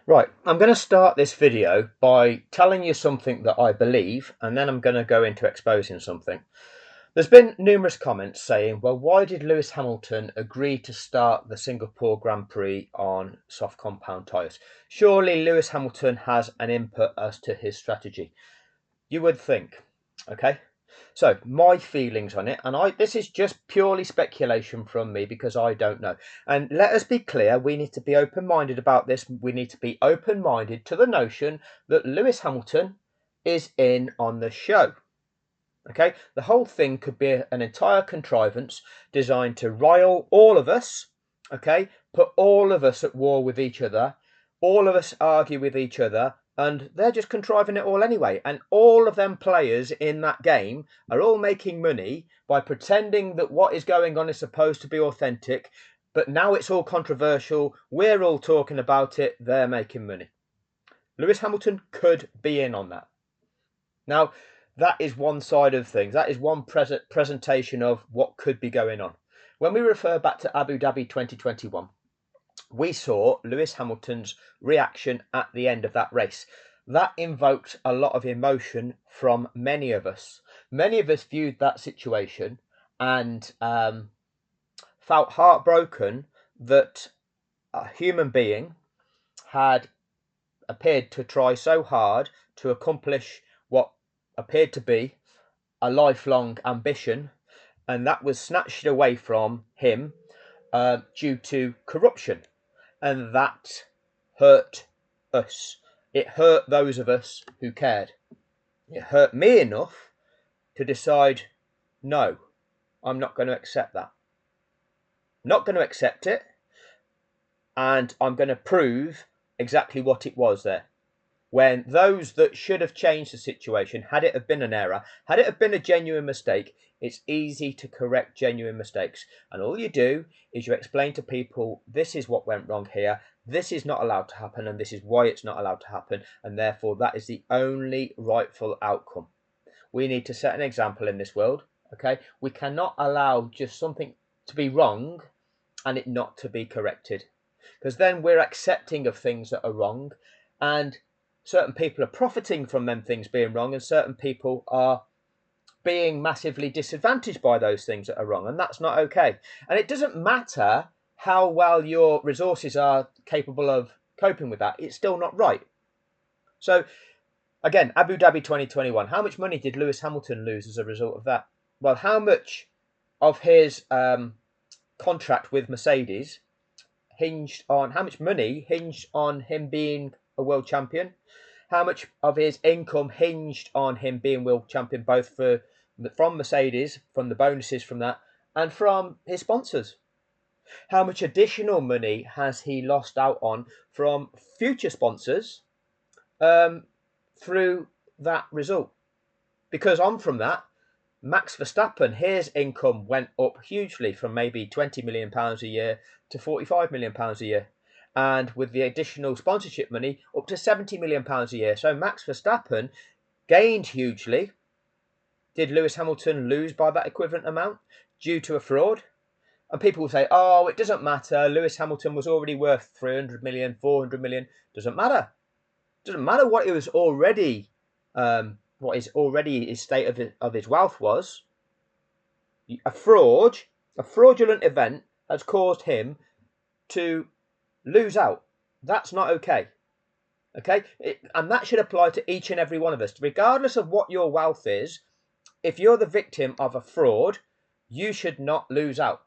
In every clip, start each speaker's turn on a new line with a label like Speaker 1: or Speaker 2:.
Speaker 1: Right, I'm going to start this video by telling you something that I believe, and then I'm going to go into exposing something. There's been numerous comments saying, well, why did Lewis Hamilton agree to start the Singapore Grand Prix on soft compound tyres? Surely Lewis Hamilton has an input as to his strategy. You would think, okay? So my feelings on it, and this is just purely speculation from me because I don't know. And let us be clear, we need to be open-minded about this. We need to be open-minded to the notion that Lewis Hamilton is in on the show. Okay, the whole thing could be an entire contrivance designed to rile all of us, okay, put all of us at war with each other, all of us argue with each other, and they're just contriving it all anyway. And all of them players in that game are all making money by pretending that what is going on is supposed to be authentic, but now it's all controversial. We're all talking about it. They're making money. Lewis Hamilton could be in on that. Now, that is one side of things. That is one presentation of what could be going on. When we refer back to Abu Dhabi 2021, we saw Lewis Hamilton's reaction at the end of that race. That invoked a lot of emotion from many of us. Many of us viewed that situation and felt heartbroken that a human being had appeared to try so hard to accomplish what appeared to be a lifelong ambition, and that was snatched away from him due to corruption. And that hurt us. It hurt those of us who cared. It hurt me enough to decide, no, I'm not going to accept that. Not going to accept it, and I'm going to prove exactly what it was there. When those that should have changed the situation, had it have been an error, had it have been a genuine mistake, it's easy to correct genuine mistakes. And all you do is you explain to people, this is what went wrong here, this is not allowed to happen, and this is why it's not allowed to happen, and therefore that is the only rightful outcome. We need to set an example in this world, okay? We cannot allow just something to be wrong and it not to be corrected, because then we're accepting of things that are wrong, and certain people are profiting from them things being wrong, and certain people are being massively disadvantaged by those things that are wrong, and that's not okay. And it doesn't matter how well your resources are capable of coping with that, it's still not right. So again, Abu Dhabi 2021, how much money did Lewis Hamilton lose as a result of that? Well, how much of his contract with Mercedes hinged on, how much money hinged on him being a world champion? How much of his income hinged on him being world champion, both from Mercedes, from the bonuses from that, and from his sponsors? How much additional money has he lost out on from future sponsors through that result? Because on from that, Max Verstappen, his income went up hugely from maybe £20 million a year to £45 million a year. And with the additional sponsorship money, up to £70 million a year. So Max Verstappen gained hugely. Did Lewis Hamilton lose by that equivalent amount due to a fraud? And people will say, oh, it doesn't matter. Lewis Hamilton was already worth 300 million, 400 million. Doesn't matter. Doesn't matter what it was already, what is already his state of his wealth was. A fraudulent event has caused him to lose out. That's not okay. Okay, and that should apply to each and every one of us, regardless of what your wealth is. If you're the victim of a fraud, you should not lose out,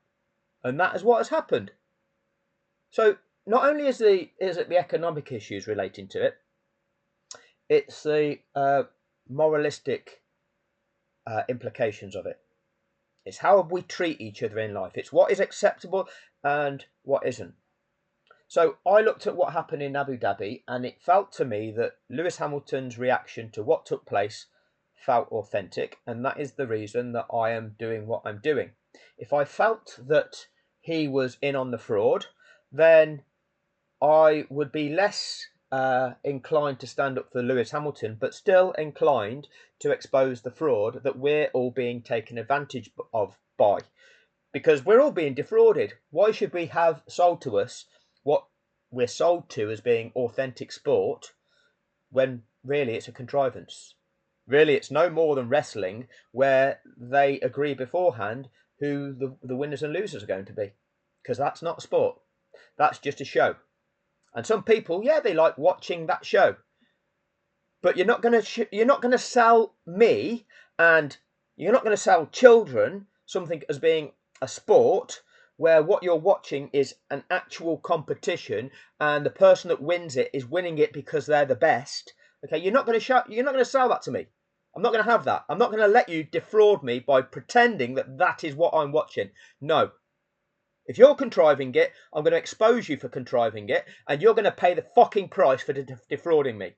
Speaker 1: and that is what has happened. So not only is it the economic issues relating to it, it's the moralistic implications of it. It's how we treat each other in life. It's what is acceptable and what isn't. So I looked at what happened in Abu Dhabi, and it felt to me that Lewis Hamilton's reaction to what took place felt authentic, and that is the reason that I am doing what I'm doing. If I felt that he was in on the fraud, then I would be less inclined to stand up for Lewis Hamilton, but still inclined to expose the fraud that we're all being taken advantage of by, because we're all being defrauded. Why should we have sold to us what we're sold to as being authentic sport, when really it's a contrivance. Really, it's no more than wrestling, where they agree beforehand who the winners and losers are going to be, because that's not sport. That's just a show. And some people, yeah, they like watching that show. But you're not going to sell me, and you're not going to sell children something as being a sport where what you're watching is an actual competition, and the person that wins it is winning it because they're the best. Okay, you're not going to sell that to me. I'm not going to have that. I'm not going to let you defraud me by pretending that that is what I'm watching. No. If you're contriving it, I'm going to expose you for contriving it, and you're going to pay the fucking price for defrauding me.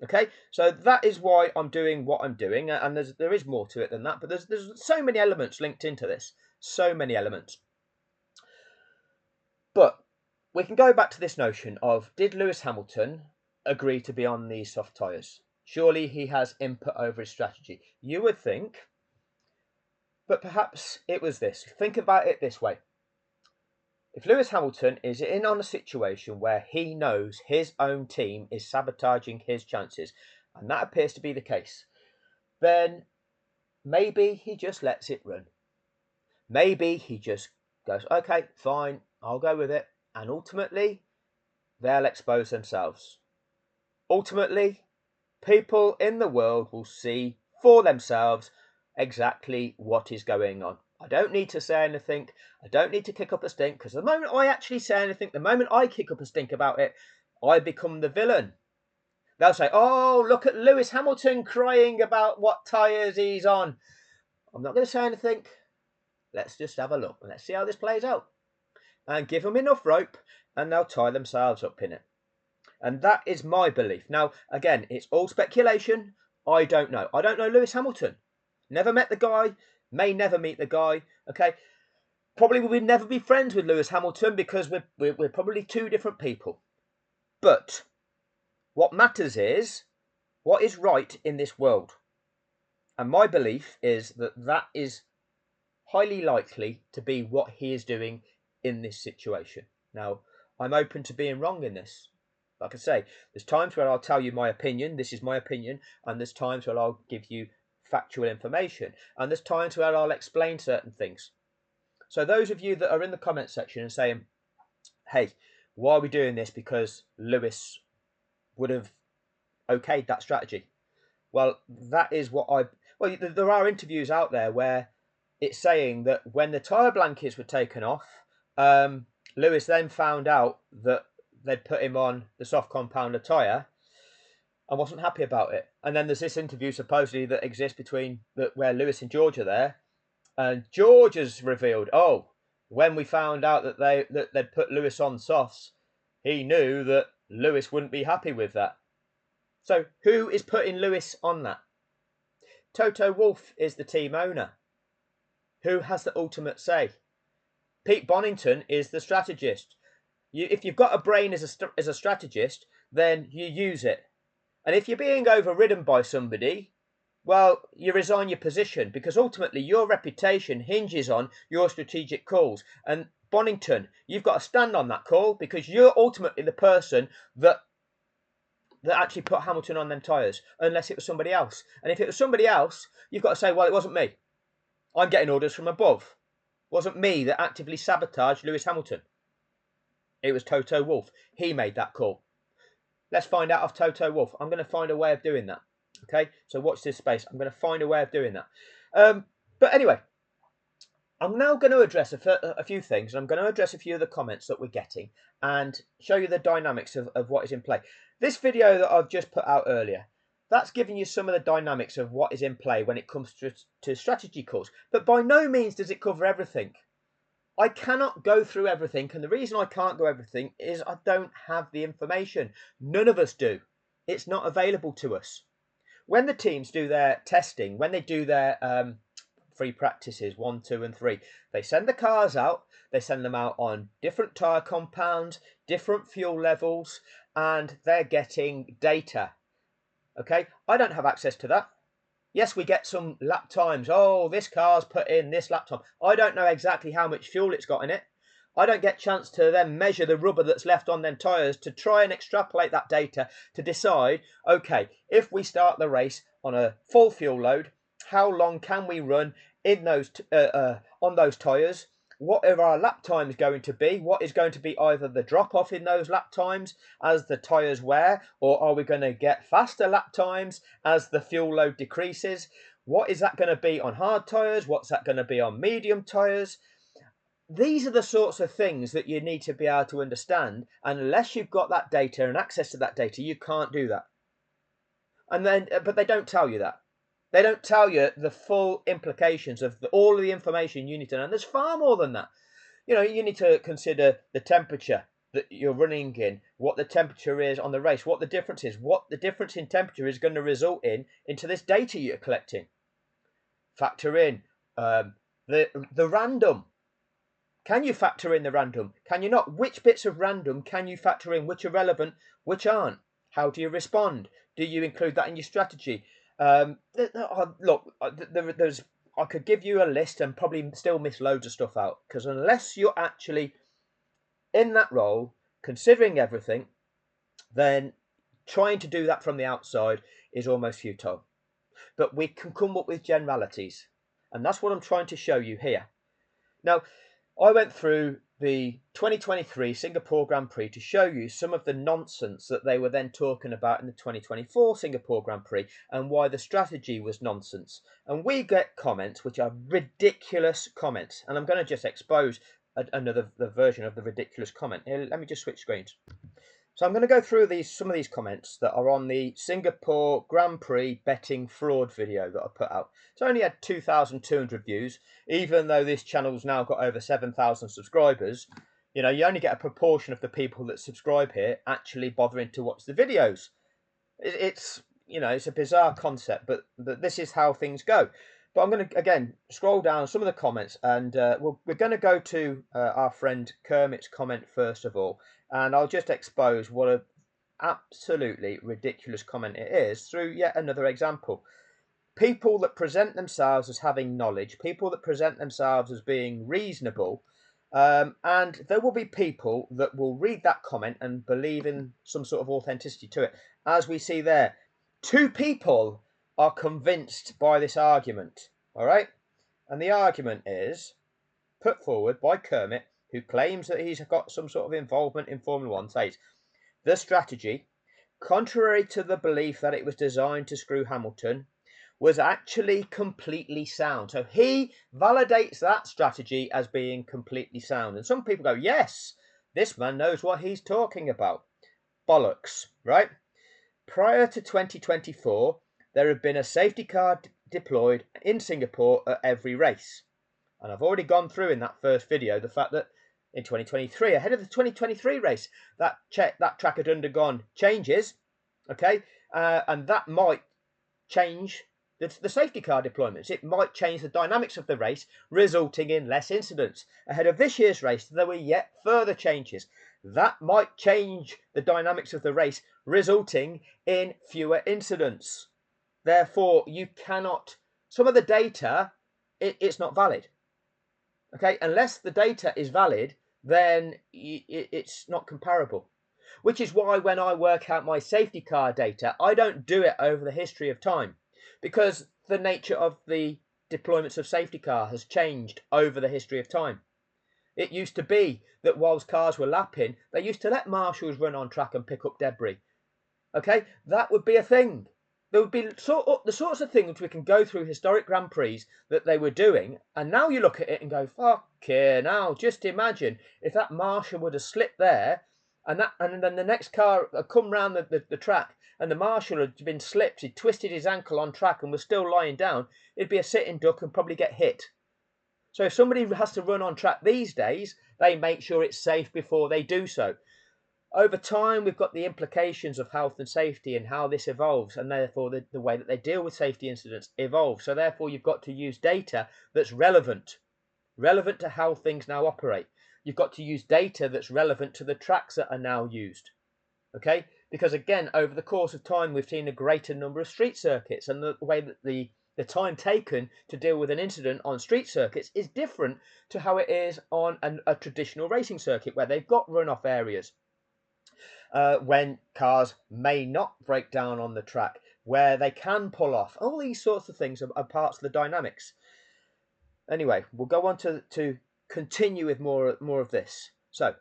Speaker 1: Okay, so that is why I'm doing what I'm doing, and there is more to it than that, but there's so many elements linked into this, so many elements. But we can go back to this notion of, did Lewis Hamilton agree to be on these soft tyres? Surely he has input over his strategy. You would think, but perhaps it was this. Think about it this way. If Lewis Hamilton is in on a situation where he knows his own team is sabotaging his chances, and that appears to be the case, then maybe he just lets it run. Maybe he just goes, okay, fine, I'll go with it. And ultimately, they'll expose themselves. Ultimately, people in the world will see for themselves exactly what is going on. I don't need to say anything. I don't need to kick up a stink, because the moment I actually say anything, the moment I kick up a stink about it, I become the villain. They'll say, oh, look at Lewis Hamilton crying about what tyres he's on. I'm not going to say anything. Let's just have a look. Let's see how this plays out. And give them enough rope, and they'll tie themselves up in it. And that is my belief. Now, again, it's all speculation. I don't know. I don't know Lewis Hamilton. Never met the guy. May never meet the guy. Okay. Probably will never be friends with Lewis Hamilton, because we're probably two different people. But what matters is what is right in this world. And my belief is that that is highly likely to be what he is doing in this situation. Now, I'm open to being wrong in this. Like I say, there's times where I'll tell you my opinion, this is my opinion, and there's times where I'll give you factual information, and there's times where I'll explain certain things. So those of you that are in the comment section and saying, hey, why are we doing this? Because Lewis would have okayed that strategy. Well, that is what there are interviews out there where it's saying that when the tyre blankets were taken off, Lewis then found out that they'd put him on the soft compounder tyre and wasn't happy about it. And then there's this interview supposedly that exists between where Lewis and George are there, and George has revealed, oh, when we found out that they'd put Lewis on softs, he knew that Lewis wouldn't be happy with that. So who is putting Lewis on that? Toto Wolff is the team owner. Who has the ultimate say? Pete Bonington is the strategist. If you've got a brain as a strategist, then you use it. And if you're being overridden by somebody, well, you resign your position, because ultimately your reputation hinges on your strategic calls. And Bonington, you've got to stand on that call, because you're ultimately the person that actually put Hamilton on them tyres, unless it was somebody else. And if it was somebody else, you've got to say, well, it wasn't me. I'm getting orders from above. It wasn't me that actively sabotaged Lewis Hamilton. It was Toto Wolff. He made that call. Let's find out of Toto Wolff. I'm going to find a way of doing that. Okay, so watch this space. I'm going to find a way of doing that. But anyway, I'm now going to address a few things. I'm going to address a few of the comments that we're getting and show you the dynamics of what is in play. This video that I've just put out earlier, that's giving you some of the dynamics of what is in play when it comes to strategy calls. But by no means does it cover everything. I cannot go through everything, and the reason I can't go everything is I don't have the information. None of us do. It's not available to us. When the teams do their testing, when they do their free practices 1, 2 and 3, they send the cars out. They send them out on different tyre compounds, different fuel levels, and they're getting data. Okay, I don't have access to that. Yes, we get some lap times. Oh, this car's put in this lap time. I don't know exactly how much fuel it's got in it. I don't get a chance to then measure the rubber that's left on them tyres to try and extrapolate that data to decide, okay, if we start the race on a full fuel load, how long can we run in those on those tyres? What are our lap times going to be? What is going to be either the drop off in those lap times as the tyres wear, or are we going to get faster lap times as the fuel load decreases? What is that going to be on hard tyres? What's that going to be on medium tyres? These are the sorts of things that you need to be able to understand. And unless you've got that data and access to that data, you can't do that. But they don't tell you that. They don't tell you the full implications of all of the information you need to know. And there's far more than that. You need to consider the temperature that you're running in, what the temperature is on the race, what the difference is, what the difference in temperature is going to result into this data you're collecting. Factor in the random. Can you factor in the random? Can you not? Which bits of random can you factor in? Which are relevant? Which aren't? How do you respond? Do you include that in your strategy? Look, I could give you a list and probably still miss loads of stuff out, because unless you're actually in that role, considering everything, then trying to do that from the outside is almost futile. But we can come up with generalities, and that's what I'm trying to show you here. Now, I went through the 2023 Singapore Grand Prix to show you some of the nonsense that they were then talking about in the 2024 Singapore Grand Prix and why the strategy was nonsense. And we get comments which are ridiculous comments. And I'm going to just expose another version of the ridiculous comment. Here, let me just switch screens. So I'm going to go through some of these comments that are on the Singapore Grand Prix betting fraud video that I put out. It's only had 2,200 views, even though this channel's now got over 7,000 subscribers. You only get a proportion of the people that subscribe here actually bothering to watch the videos. It's a bizarre concept, but this is how things go. But I'm going to, again, scroll down some of the comments, and we're going to go to our friend Kermit's comment first of all. And I'll just expose what an absolutely ridiculous comment it is through yet another example. People that present themselves as having knowledge, people that present themselves as being reasonable, and there will be people that will read that comment and believe in some sort of authenticity to it. As we see there, 2 people are convinced by this argument, all right? And the argument is put forward by Kermit, who claims that he's got some sort of involvement in Formula One, says the strategy, contrary to the belief that it was designed to screw Hamilton, was actually completely sound. So he validates that strategy as being completely sound. And some people go, yes, this man knows what he's talking about. Bollocks, right? Prior to 2024, there had been a safety car deployed in Singapore at every race. And I've already gone through in that first video the fact that in 2023, ahead of the 2023 race, that track had undergone changes, okay? And that might change the safety car deployments. It might change the dynamics of the race, resulting in less incidents. Ahead of this year's race, there were yet further changes. That might change the dynamics of the race, resulting in fewer incidents. Therefore, you cannot, some of the data, it's not valid. Okay, unless the data is valid, then it's not comparable. Which is why when I work out my safety car data, I don't do it over the history of time, because the nature of the deployments of safety car has changed over the history of time. It used to be that whilst cars were lapping, they used to let marshals run on track and pick up debris. Okay, that would be a thing. There would be the sorts of things we can go through historic Grand Prix that they were doing, and now you look at it and go, fuck yeah, now just imagine if that marshal would have slipped there, and then the next car had come round the track, and the marshal had been slipped, he'd twisted his ankle on track and was still lying down, it'd be a sitting duck and probably get hit. So if somebody has to run on track these days, they make sure it's safe before they do so. Over time, we've got the implications of health and safety and how this evolves, and therefore the way that they deal with safety incidents evolves. So therefore, you've got to use data that's relevant to how things now operate. You've got to use data that's relevant to the tracks that are now used. Okay? Because again, over the course of time, we've seen a greater number of street circuits, and the way that the The time taken to deal with an incident on street circuits is different to how it is on a traditional racing circuit where they've got runoff areas, when cars may not break down on the track, where they can pull off. All these sorts of things are parts of the dynamics. Anyway, we'll go on to continue with more of this. So,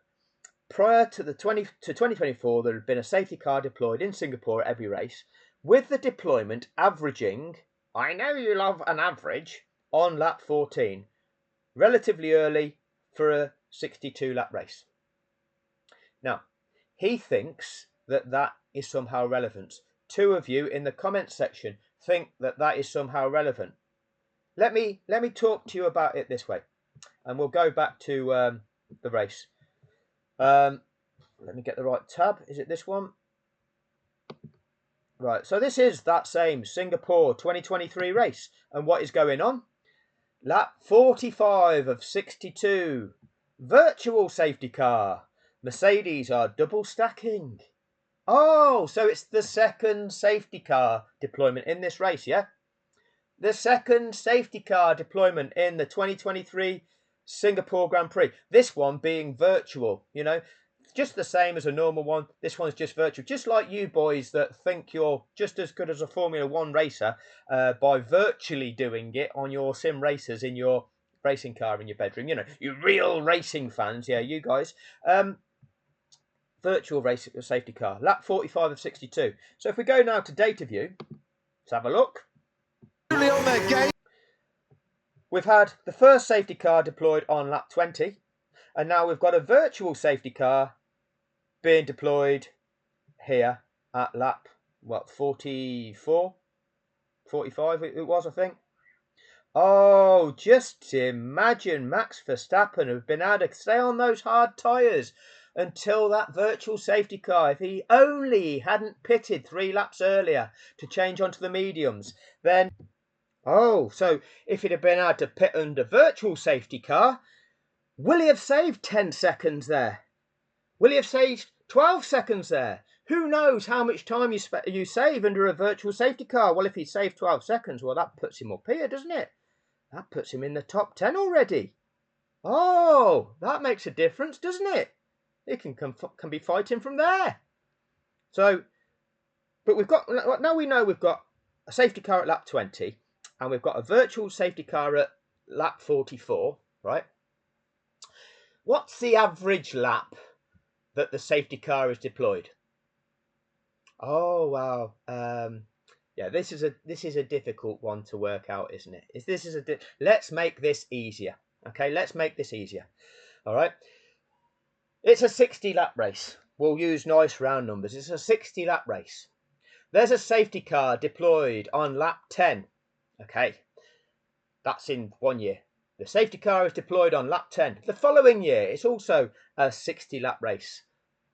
Speaker 1: prior to 2024, there had been a safety car deployed in Singapore at every race, with the deployment averaging, I know you love an average, on lap 14, relatively early for a 62-lap race. Now, he thinks that is somehow relevant. Two of you in the comments section think that is somehow relevant. Let me talk to you about it this way, and we'll go back to the race. Let me get the right tab. Is it this one? Right, so this is that same Singapore 2023 race. And what is going on? Lap 45 of 62. Virtual safety car. Mercedes are double stacking. Oh, so it's the second safety car deployment in this race, yeah? The second safety car deployment in the 2023 Singapore Grand Prix. This one being virtual, you know, just the same as a normal one. This one's just virtual. Just like you boys that think you're just as good as a Formula One racer by virtually doing it on your sim racers in your racing car in your bedroom. You know, you real racing fans. Yeah, you guys. Virtual race safety car. Lap 45 of 62. So if we go now to data view, let's have a look. We've had the first safety car deployed on lap 20, and now we've got a virtual safety car being deployed here at lap, 44? 45 it was, I think. Oh, just imagine Max Verstappen have been able to stay on those hard tyres until that virtual safety car. If he only hadn't pitted 3 laps earlier to change onto the mediums, then... Oh, so if he'd have been able to pit under virtual safety car, will he have saved 10 seconds there? Will he have saved 12 seconds there? Who knows how much time you save under a virtual safety car? Well, if he saved 12 seconds, well, that puts him up here, doesn't it? That puts him in the top 10 already. Oh, that makes a difference, doesn't it? He can be fighting from there. So, but now we know we've got a safety car at lap 20, and we've got a virtual safety car at lap 44, right? What's the average lap that the safety car is deployed? Oh, wow. Yeah, this is a difficult one to work out, isn't it? Let's make this easier. Okay, let's make this easier. All right. It's a 60-lap race. We'll use nice round numbers. It's a 60-lap race. There's a safety car deployed on lap 10. Okay, that's in 1 year. The safety car is deployed on lap 10. The following year, it's also a 60-lap race.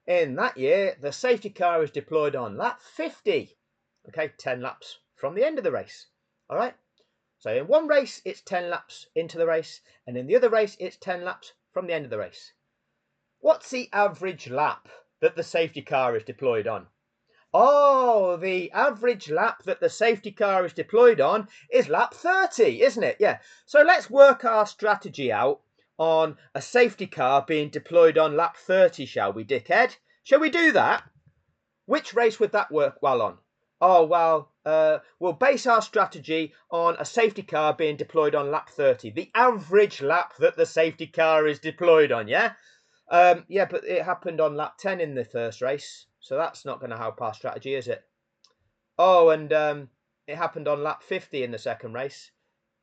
Speaker 1: In that year, the safety car is deployed on lap 50. Okay, 10 laps from the end of the race. All right, so in one race, it's 10 laps into the race, and in the other race, it's 10 laps from the end of the race. What's the average lap that the safety car is deployed on? Oh, the average lap that the safety car is deployed on is lap 30, isn't it? Yeah. So let's work our strategy out on a safety car being deployed on lap 30, shall we, dickhead? Shall we do that? Which race would that work well on? Oh, well, we'll base our strategy on a safety car being deployed on lap 30. The average lap that the safety car is deployed on, yeah? Yeah, but it happened on lap 10 in the first race. So that's not going to help our strategy, is it? Oh, and it happened on lap 50 in the second race.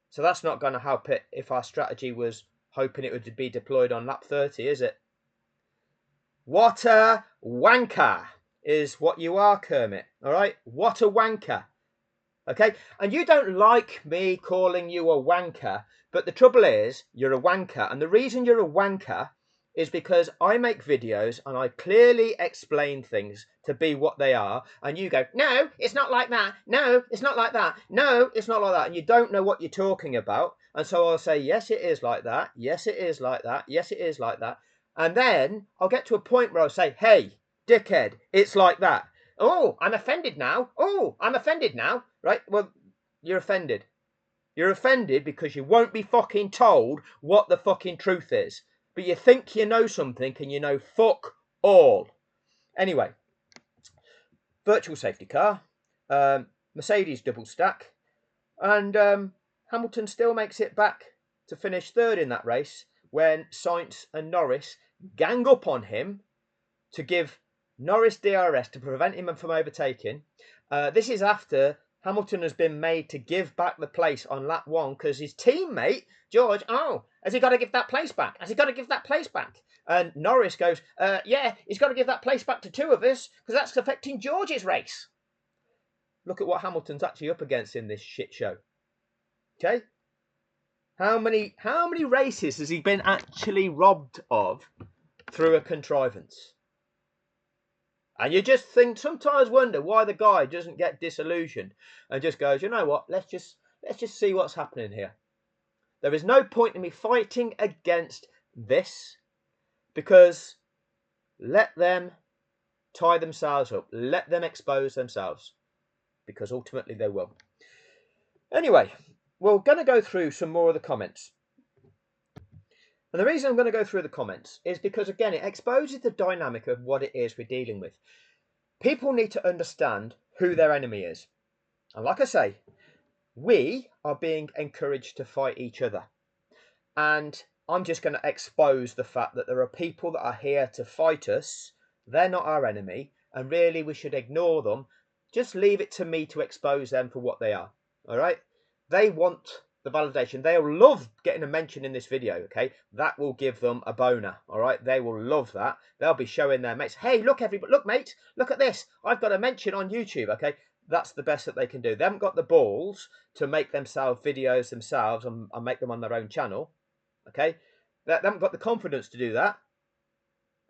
Speaker 1: So that's not going to help it if our strategy was hoping it would be deployed on lap 30, is it? What a wanker is what you are, Kermit. All right? What a wanker. Okay? And you don't like me calling you a wanker, but the trouble is you're a wanker. And the reason you're a wanker is because I make videos and I clearly explain things to be what they are, and you go, no, it's not like that. No, it's not like that. No, it's not like that. And you don't know what you're talking about. And so I'll say, yes, it is like that. Yes, it is like that. Yes, it is like that. And then I'll get to a point where I'll say, hey, dickhead, it's like that. Oh, I'm offended now. Oh, I'm offended now. Right? Well, you're offended. You're offended because you won't be fucking told what the fucking truth is. But you think you know something and you know fuck all. Anyway, virtual safety car, Mercedes double stack, and Hamilton still makes it back to finish third in that race when Sainz and Norris gang up on him to give Norris DRS to prevent him from overtaking. This is after Hamilton has been made to give back the place on lap 1 because his teammate, George, has he got to give that place back? Has he got to give that place back? And Norris goes, yeah, he's got to give that place back to 2 of us because that's affecting George's race. Look at what Hamilton's actually up against in this shit show. Okay? How many races has he been actually robbed of through a contrivance? And you just sometimes wonder why the guy doesn't get disillusioned and just goes, you know what, let's just see what's happening here. There is no point in me fighting against this because let them tie themselves up. Let them expose themselves because ultimately they will. Anyway, we're going to go through some more of the comments. And the reason I'm going to go through the comments is because, again, it exposes the dynamic of what it is we're dealing with. People need to understand who their enemy is. And like I say, we are being encouraged to fight each other. And I'm just going to expose the fact that there are people that are here to fight us. They're not our enemy. And really, we should ignore them. Just leave it to me to expose them for what they are. All right? They want the validation. They'll love getting a mention in this video, okay? That will give them a boner, all right? They will love that. They'll be showing their mates, hey, look, everybody, look, mate, look at this. I've got a mention on YouTube, okay? That's the best that they can do. They haven't got the balls to make themselves videos themselves and make them on their own channel, okay? They haven't got the confidence to do that.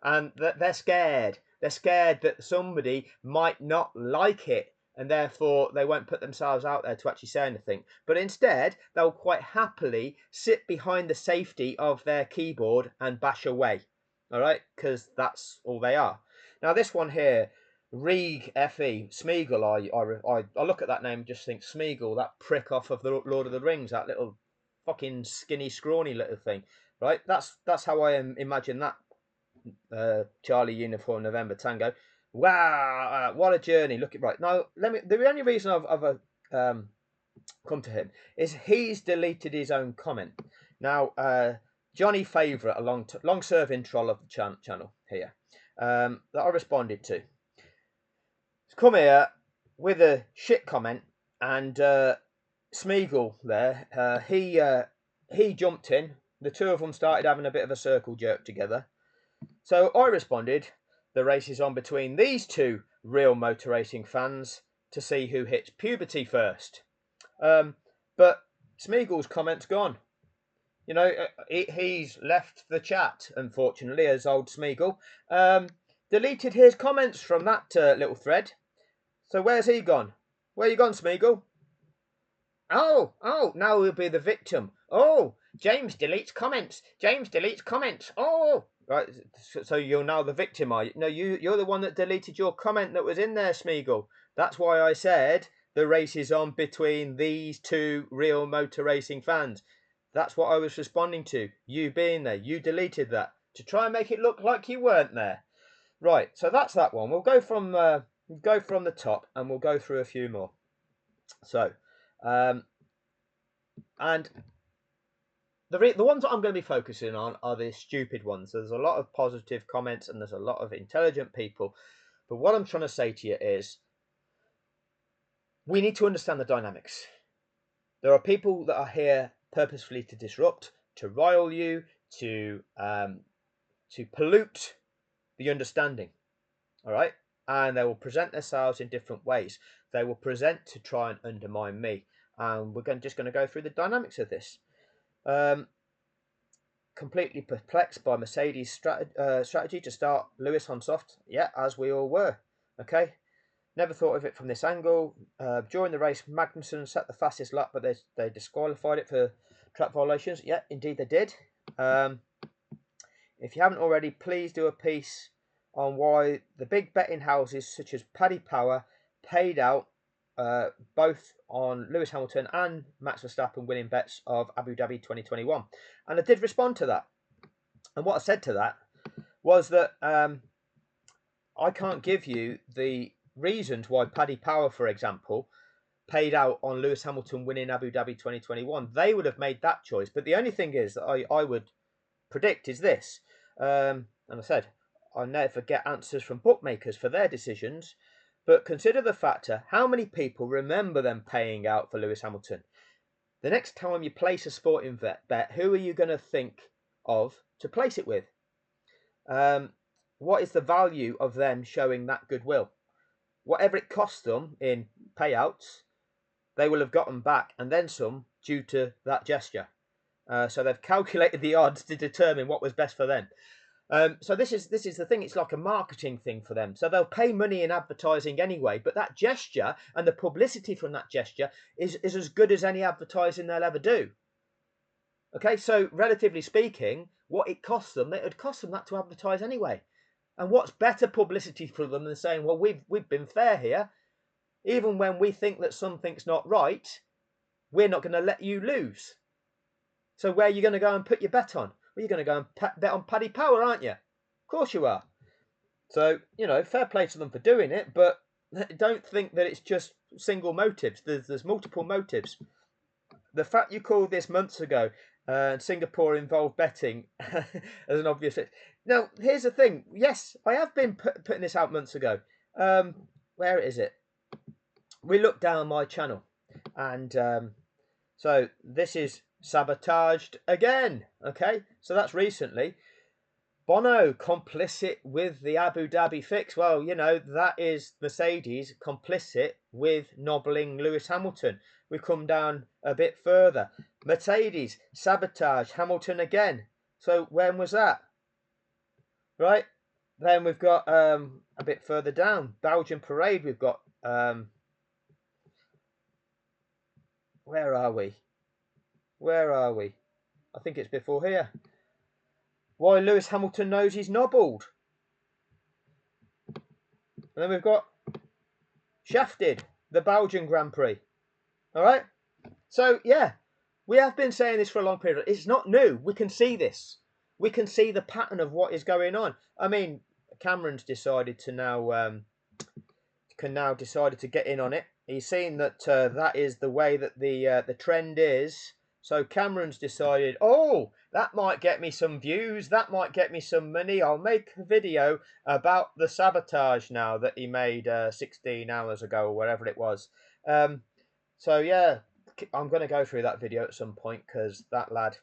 Speaker 1: And they're scared. They're scared that somebody might not like it, and therefore they won't put themselves out there to actually say anything. But instead, they'll quite happily sit behind the safety of their keyboard and bash away. All right, because that's all they are. Now, this one here, Reeg Fe Smeagol, I look at that name and just think Smeagol, that prick off of the Lord of the Rings, that little fucking skinny, scrawny little thing. Right, that's how I imagine that. Charlie Uniform November Tango. Wow, what a journey! Look at right now. The only reason I've come to him is he's deleted his own comment. Now, Johnny Favourite, a long-serving troll of the channel here, that I responded to, he's come here with a shit comment, and Smeagol there, he jumped in. The two of them started having a bit of a circle jerk together. So I responded, the race is on between these two real motor racing fans to see who hits puberty first. But Smeagol's comment's gone. You know, he's left the chat, unfortunately, as old Smeagol. Deleted his comments from that little thread. So where's he gone? Where you gone, Smeagol? Oh, now he'll be the victim. Oh, James deletes comments. James deletes comments. Oh, right. So you're now the victim, are you? No, you're the one that deleted your comment that was in there, Smeagol. That's why I said the race is on between these two real motor racing fans. That's what I was responding to. You being there, you deleted that to try and make it look like you weren't there. Right. So that's that one. We'll go from the top and we'll go through a few more. So. And the ones that I'm going to be focusing on are the stupid ones. There's a lot of positive comments and there's a lot of intelligent people. But what I'm trying to say to you is we need to understand the dynamics. There are people that are here purposefully to disrupt, to rile you, to pollute the understanding. All right? And they will present themselves in different ways. They will present to try and undermine me. And we're just going to go through the dynamics of this. Completely perplexed by Mercedes' strategy to start Lewis on soft. Yeah, as we all were. Okay. Never thought of it from this angle. During the race, Magnussen set the fastest lap, but they disqualified it for track violations. Yeah, indeed they did. If you haven't already, please do a piece on why the big betting houses such as Paddy Power paid out both on Lewis Hamilton and Max Verstappen winning bets of Abu Dhabi 2021. And I did respond to that. And what I said to that was that I can't give you the reasons why Paddy Power, for example, paid out on Lewis Hamilton winning Abu Dhabi 2021. They would have made that choice. But the only thing is that I would predict is this. And I said, I never get answers from bookmakers for their decisions. But consider the factor, how many people remember them paying out for Lewis Hamilton? The next time you place a sporting bet, who are you going to think of to place it with? What is the value of them showing that goodwill? Whatever it costs them in payouts, they will have gotten back and then some due to that gesture. So they've calculated the odds to determine what was best for them. So this is the thing. It's like a marketing thing for them. So they'll pay money in advertising anyway, but that gesture and the publicity from that gesture is as good as any advertising they'll ever do. Okay, so relatively speaking, what it costs them, it would cost them that to advertise anyway. And what's better publicity for them than saying, well, we've been fair here. Even when we think that something's not right, we're not going to let you lose. So where are you going to go and put your bet on? Well, you're going to go and bet on Paddy Power, aren't you? Of course you are. So, fair play to them for doing it, but don't think that it's just single motives. There's multiple motives. The fact you called this months ago, Singapore involved betting as an obvious fix. Now, here's the thing. Yes, I have been putting this out months ago. Where is it? We looked down my channel, and so this is sabotaged again. Okay, so that's recently. Bono complicit with the Abu Dhabi fix. Well, that is Mercedes complicit with nobbling Lewis Hamilton. We come down a bit further. Mercedes sabotage Hamilton again. So when was that? Right. Then we've got a bit further down, Belgian parade. We've got where are we? I think it's before here. Why Lewis Hamilton knows he's nobbled. And then we've got Shafted, the Belgian Grand Prix. All right. So yeah, we have been saying this for a long period. It's not new. We can see this. We can see the pattern of what is going on. I mean, Cameron's decided to now decided to get in on it. He's seen that that is the way that the trend is. So Cameron's decided, oh, that might get me some views. That might get me some money. I'll make a video about the sabotage now that he made 16 hours ago or whatever it was. So yeah, I'm going to go through that video at some point because that lad.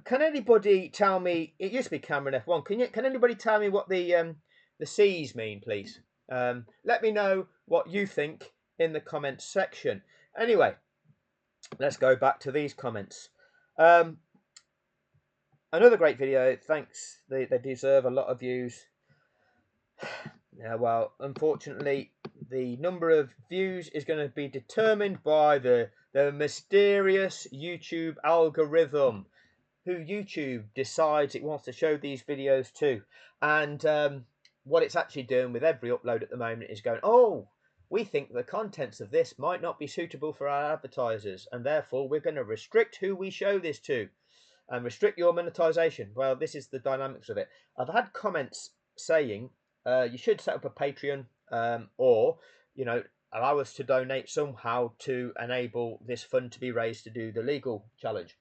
Speaker 1: Can anybody tell me? It used to be Cameron F1. Can anybody tell me what the C's mean, please? Let me know what you think in the comments section. Anyway, let's go back to these comments. Another great video. Thanks. They deserve a lot of views. Yeah, well, unfortunately, the number of views is going to be determined by the mysterious YouTube algorithm, who YouTube decides it wants to show these videos to. And what it's actually doing with every upload at the moment is going, oh, we think the contents of this might not be suitable for our advertisers, and therefore we're going to restrict who we show this to and restrict your monetization. Well, this is the dynamics of it. I've had comments saying you should set up a Patreon or, allow us to donate somehow to enable this fund to be raised to do the legal challenge.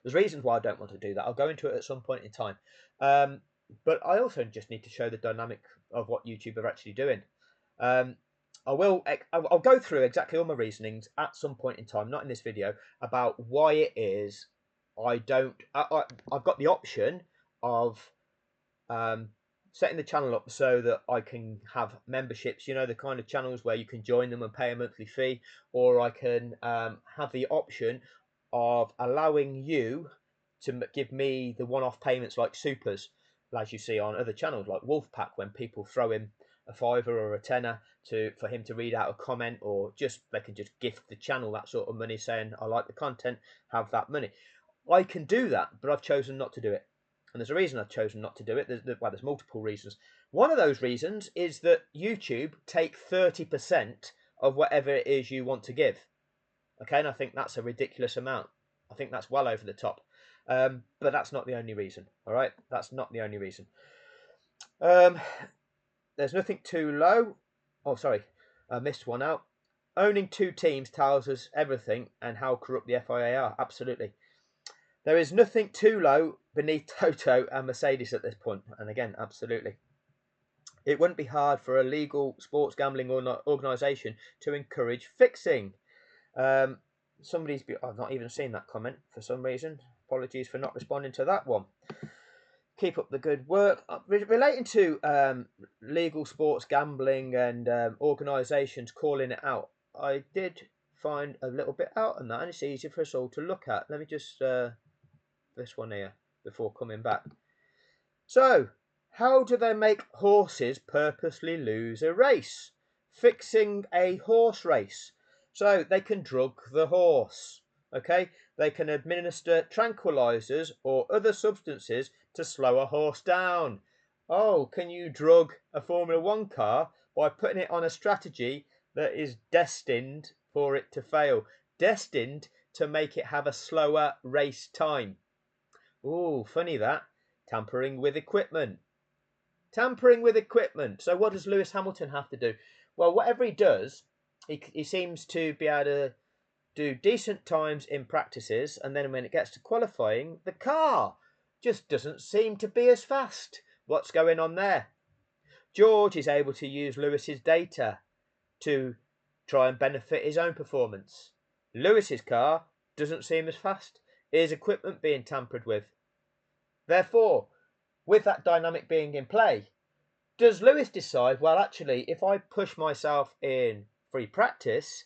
Speaker 1: There's reasons why I don't want to do that. I'll go into it at some point in time. But I also just need to show the dynamic of what YouTube are actually doing. I'll go through exactly all my reasonings at some point in time, not in this video, about why it is I've got the option of setting the channel up so that I can have memberships, the kind of channels where you can join them and pay a monthly fee, or I can have the option of allowing you to give me the one-off payments like supers, as you see on other channels like Wolfpack, when people throw in a fiver or a tenner for him to read out a comment, or they can just gift the channel that sort of money saying, I like the content, have that money. I can do that, but I've chosen not to do it. And there's a reason I've chosen not to do it. There's multiple reasons. One of those reasons is that YouTube take 30% of whatever it is you want to give. Okay, and I think that's a ridiculous amount. I think that's well over the top. But that's not the only reason. All right, that's not the only reason. There's nothing too low. Oh, sorry, I missed one out. Owning two teams tells us everything and how corrupt the FIA are. Absolutely. There is nothing too low beneath Toto and Mercedes at this point. And again, absolutely. It wouldn't be hard for a legal sports gambling organisation to encourage fixing. I've not even seen that comment for some reason. Apologies for not responding to that one. Keep up the good work. Relating to legal sports gambling and organisations calling it out, I did find a little bit out on that, and it's easy for us all to look at. Let me just this one here before coming back. So, how do they make horses purposely lose a race? Fixing a horse race. So they can drug the horse. Okay, they can administer tranquilizers or other substances to slow a horse down. Oh, can you drug a Formula One car by putting it on a strategy that is destined for it to fail, destined to make it have a slower race time? Oh, funny that. Tampering with equipment. Tampering with equipment. So what does Lewis Hamilton have to do? Well, whatever he does, he seems to be able to do decent times in practices, and then when it gets to qualifying, the car just doesn't seem to be as fast. What's going on there? George is able to use Lewis's data to try and benefit his own performance. Lewis's car doesn't seem as fast. Is equipment being tampered with? Therefore, with that dynamic being in play, does Lewis decide, well, actually, if I push myself in free practice,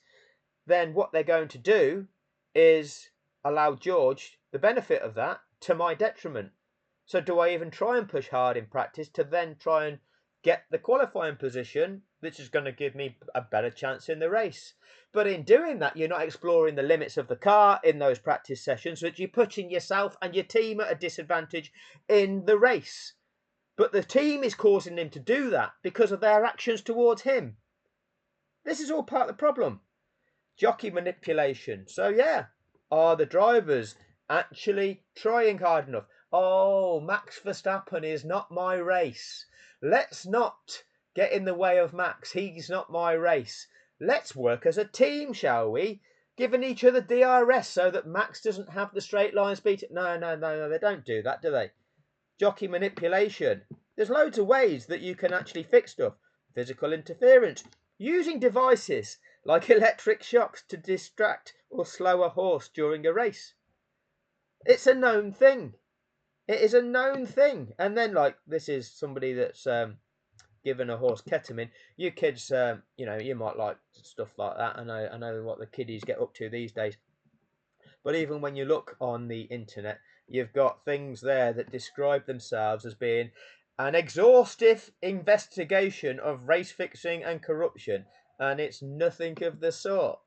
Speaker 1: then what they're going to do is allow George the benefit of that to my detriment? So do I even try and push hard in practice to then try and get the qualifying position, which is going to give me a better chance in the race? But in doing that, you're not exploring the limits of the car in those practice sessions, so you're putting yourself and your team at a disadvantage in the race. But the team is causing him to do that because of their actions towards him. This is all part of the problem. Jockey manipulation. So yeah, are the drivers actually trying hard enough? Oh, Max Verstappen is not my race. Let's not get in the way of Max. He's not my race. Let's work as a team, shall we? Giving each other DRS so that Max doesn't have the straight line speed. No, they don't do that, do they? Jockey manipulation. There's loads of ways that you can actually fix stuff. Physical interference. Using devices like electric shocks to distract or slow a horse during a race. It's a known thing. It is a known thing. And then, like, this is somebody that's given a horse ketamine. You kids, you might like stuff like that. I know what the kiddies get up to these days. But even when you look on the internet, you've got things there that describe themselves as being an exhaustive investigation of race fixing and corruption, and it's nothing of the sort.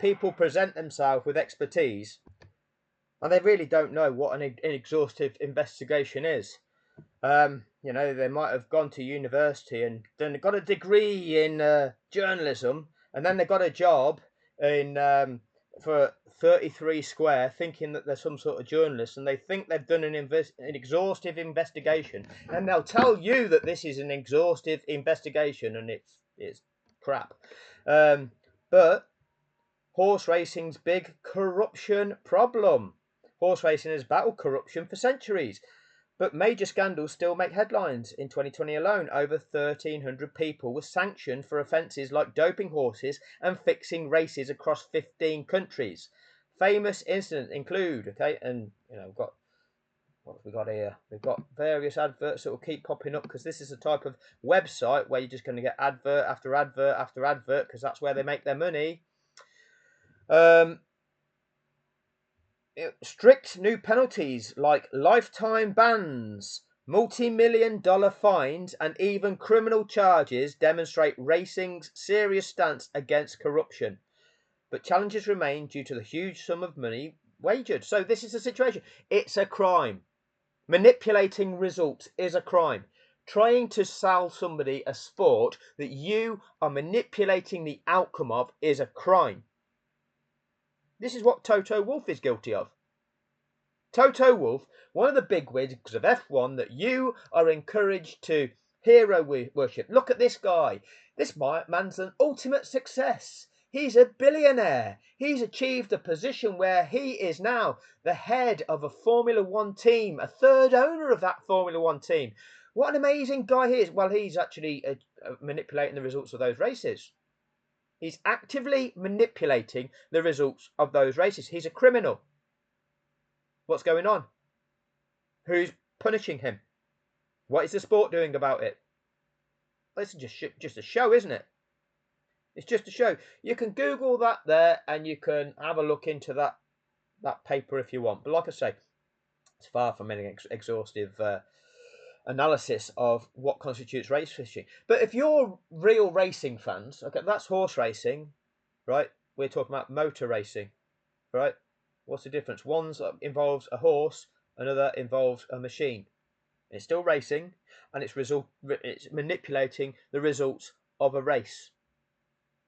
Speaker 1: People present themselves with expertise, and they really don't know what an exhaustive investigation is. They might have gone to university and then got a degree in journalism, and then they got a job in for 33 Square, thinking that they're some sort of journalist, and they think they've done an exhaustive investigation, and they'll tell you that this is an exhaustive investigation, and it's crap. But horse racing's big corruption problem. Horse racing has battled corruption for centuries, but major scandals still make headlines. In 2020 alone, over 1,300 people were sanctioned for offences like doping horses and fixing races across 15 countries. Famous incidents include, we've got, what have we got here? We've got various adverts that will keep popping up because this is a type of website where you're just going to get advert after advert after advert because that's where they make their money. Strict new penalties like lifetime bans, multi-million-dollar fines, and even criminal charges demonstrate racing's serious stance against corruption. But challenges remain due to the huge sum of money wagered. So this is the situation. It's a crime. Manipulating results is a crime. trying to sell somebody a sport that you are manipulating the outcome of is a crime. This is what Toto Wolff is guilty of. Toto Wolff, one of the bigwigs of F1 that you are encouraged to hero worship. Look at this guy. This man's an ultimate success. He's a billionaire. He's achieved a position where he is now the head of a Formula One team, a third owner of that Formula One team. What an amazing guy he is. Well, he's actually manipulating the results of those races. He's actively manipulating the results of those races. He's a criminal. What's going on? Who's punishing him? What is the sport doing about it? It's just a show, isn't it? It's just a show. You can Google that there, and you can have a look into that paper if you want. But like I say, it's far from any exhaustive analysis of what constitutes race fishing. But if you're real racing fans, okay, that's horse racing, right? We're talking about motor racing, right? What's the difference? One involves a horse, another involves a machine. It's still racing, and it's manipulating the results of a race.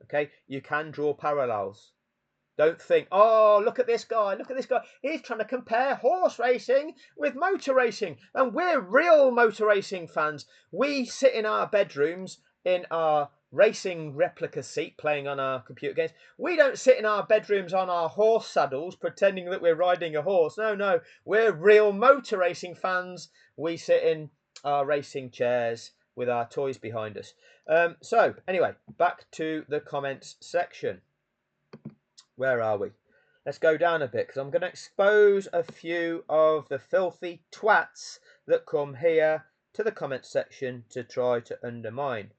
Speaker 1: Okay, you can draw parallels. Don't think, oh, look at this guy, look at this guy. He's trying to compare horse racing with motor racing. And we're real motor racing fans. We sit in our bedrooms in our racing replica seat playing on our computer games. We don't sit in our bedrooms on our horse saddles pretending that we're riding a horse. No, we're real motor racing fans. We sit in our racing chairs with our toys behind us. So anyway, back to the comments section. Where are we? Let's go down a bit, because I'm going to expose a few of the filthy twats that come here to the comments section to try to undermine.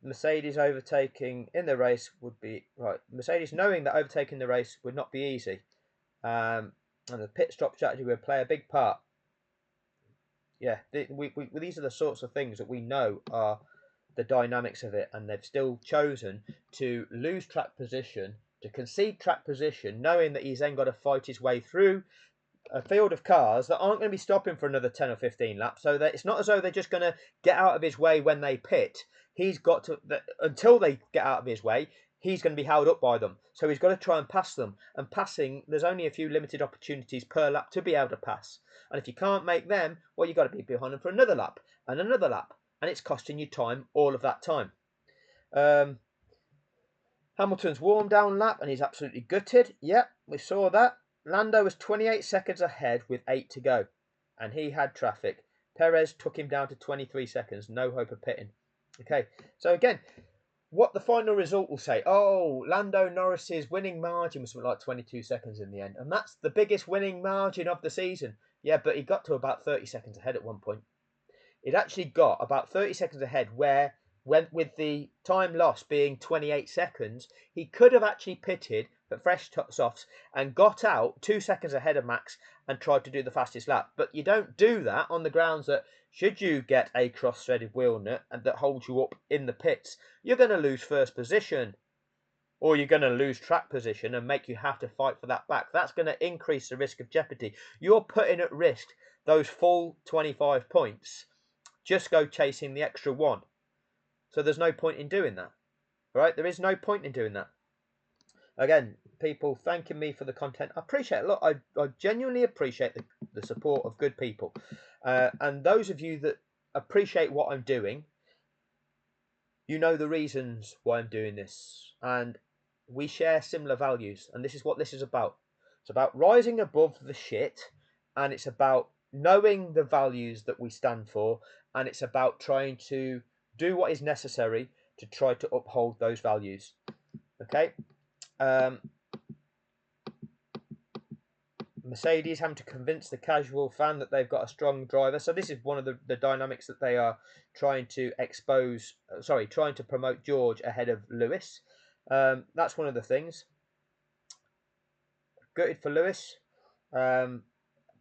Speaker 1: Mercedes overtaking in the race would be right. Mercedes knowing that overtaking the race would not be easy, and the pit stop strategy would play a big part. Yeah, these are the sorts of things that we know are the dynamics of it, and they've still chosen to lose track position, to concede track position, knowing that he's then got to fight his way through a field of cars that aren't going to be stopping for another 10 or 15 laps, so that it's not as though they're just going to get out of his way when they pit. He's got to, until they get out of his way, he's going to be held up by them. So he's got to try and pass them. And passing, there's only a few limited opportunities per lap to be able to pass. And if you can't make them, well, you've got to be behind them for another lap and another lap. And it's costing you time, all of that time. Hamilton's warm down lap, and he's absolutely gutted. Yep, we saw that. Lando was 28 seconds ahead with 8 to go, and he had traffic. Perez took him down to 23 seconds, no hope of pitting. Okay, so again, what the final result will say, oh, Lando Norris's winning margin was something like 22 seconds in the end, and that's the biggest winning margin of the season. Yeah, but he got to about 30 seconds ahead at one point. It actually got about 30 seconds ahead where, with the time lost being 28 seconds, he could have actually pitted for fresh softs and got out 2 seconds ahead of Max and tried to do the fastest lap. But you don't do that on the grounds that should you get a cross-threaded wheel nut and that holds you up in the pits, you're going to lose first position, or you're going to lose track position and make you have to fight for that back. That's going to increase the risk of jeopardy. You're putting at risk those full 25 points. Just go chasing the extra one. So there's no point in doing that. Right? There is no point in doing that. Again, people thanking me for the content. I appreciate it. Look, I genuinely appreciate the support of good people. And those of you that appreciate what I'm doing, you know the reasons why I'm doing this. And we share similar values. And this is what this is about. It's about rising above the shit. And it's about knowing the values that we stand for. And it's about trying to do what is necessary to try to uphold those values. Okay? Mercedes having to convince the casual fan that they've got a strong driver. So this is one of the dynamics that they are trying to expose, trying to promote George ahead of Lewis. That's one of the things. Gutted for Lewis.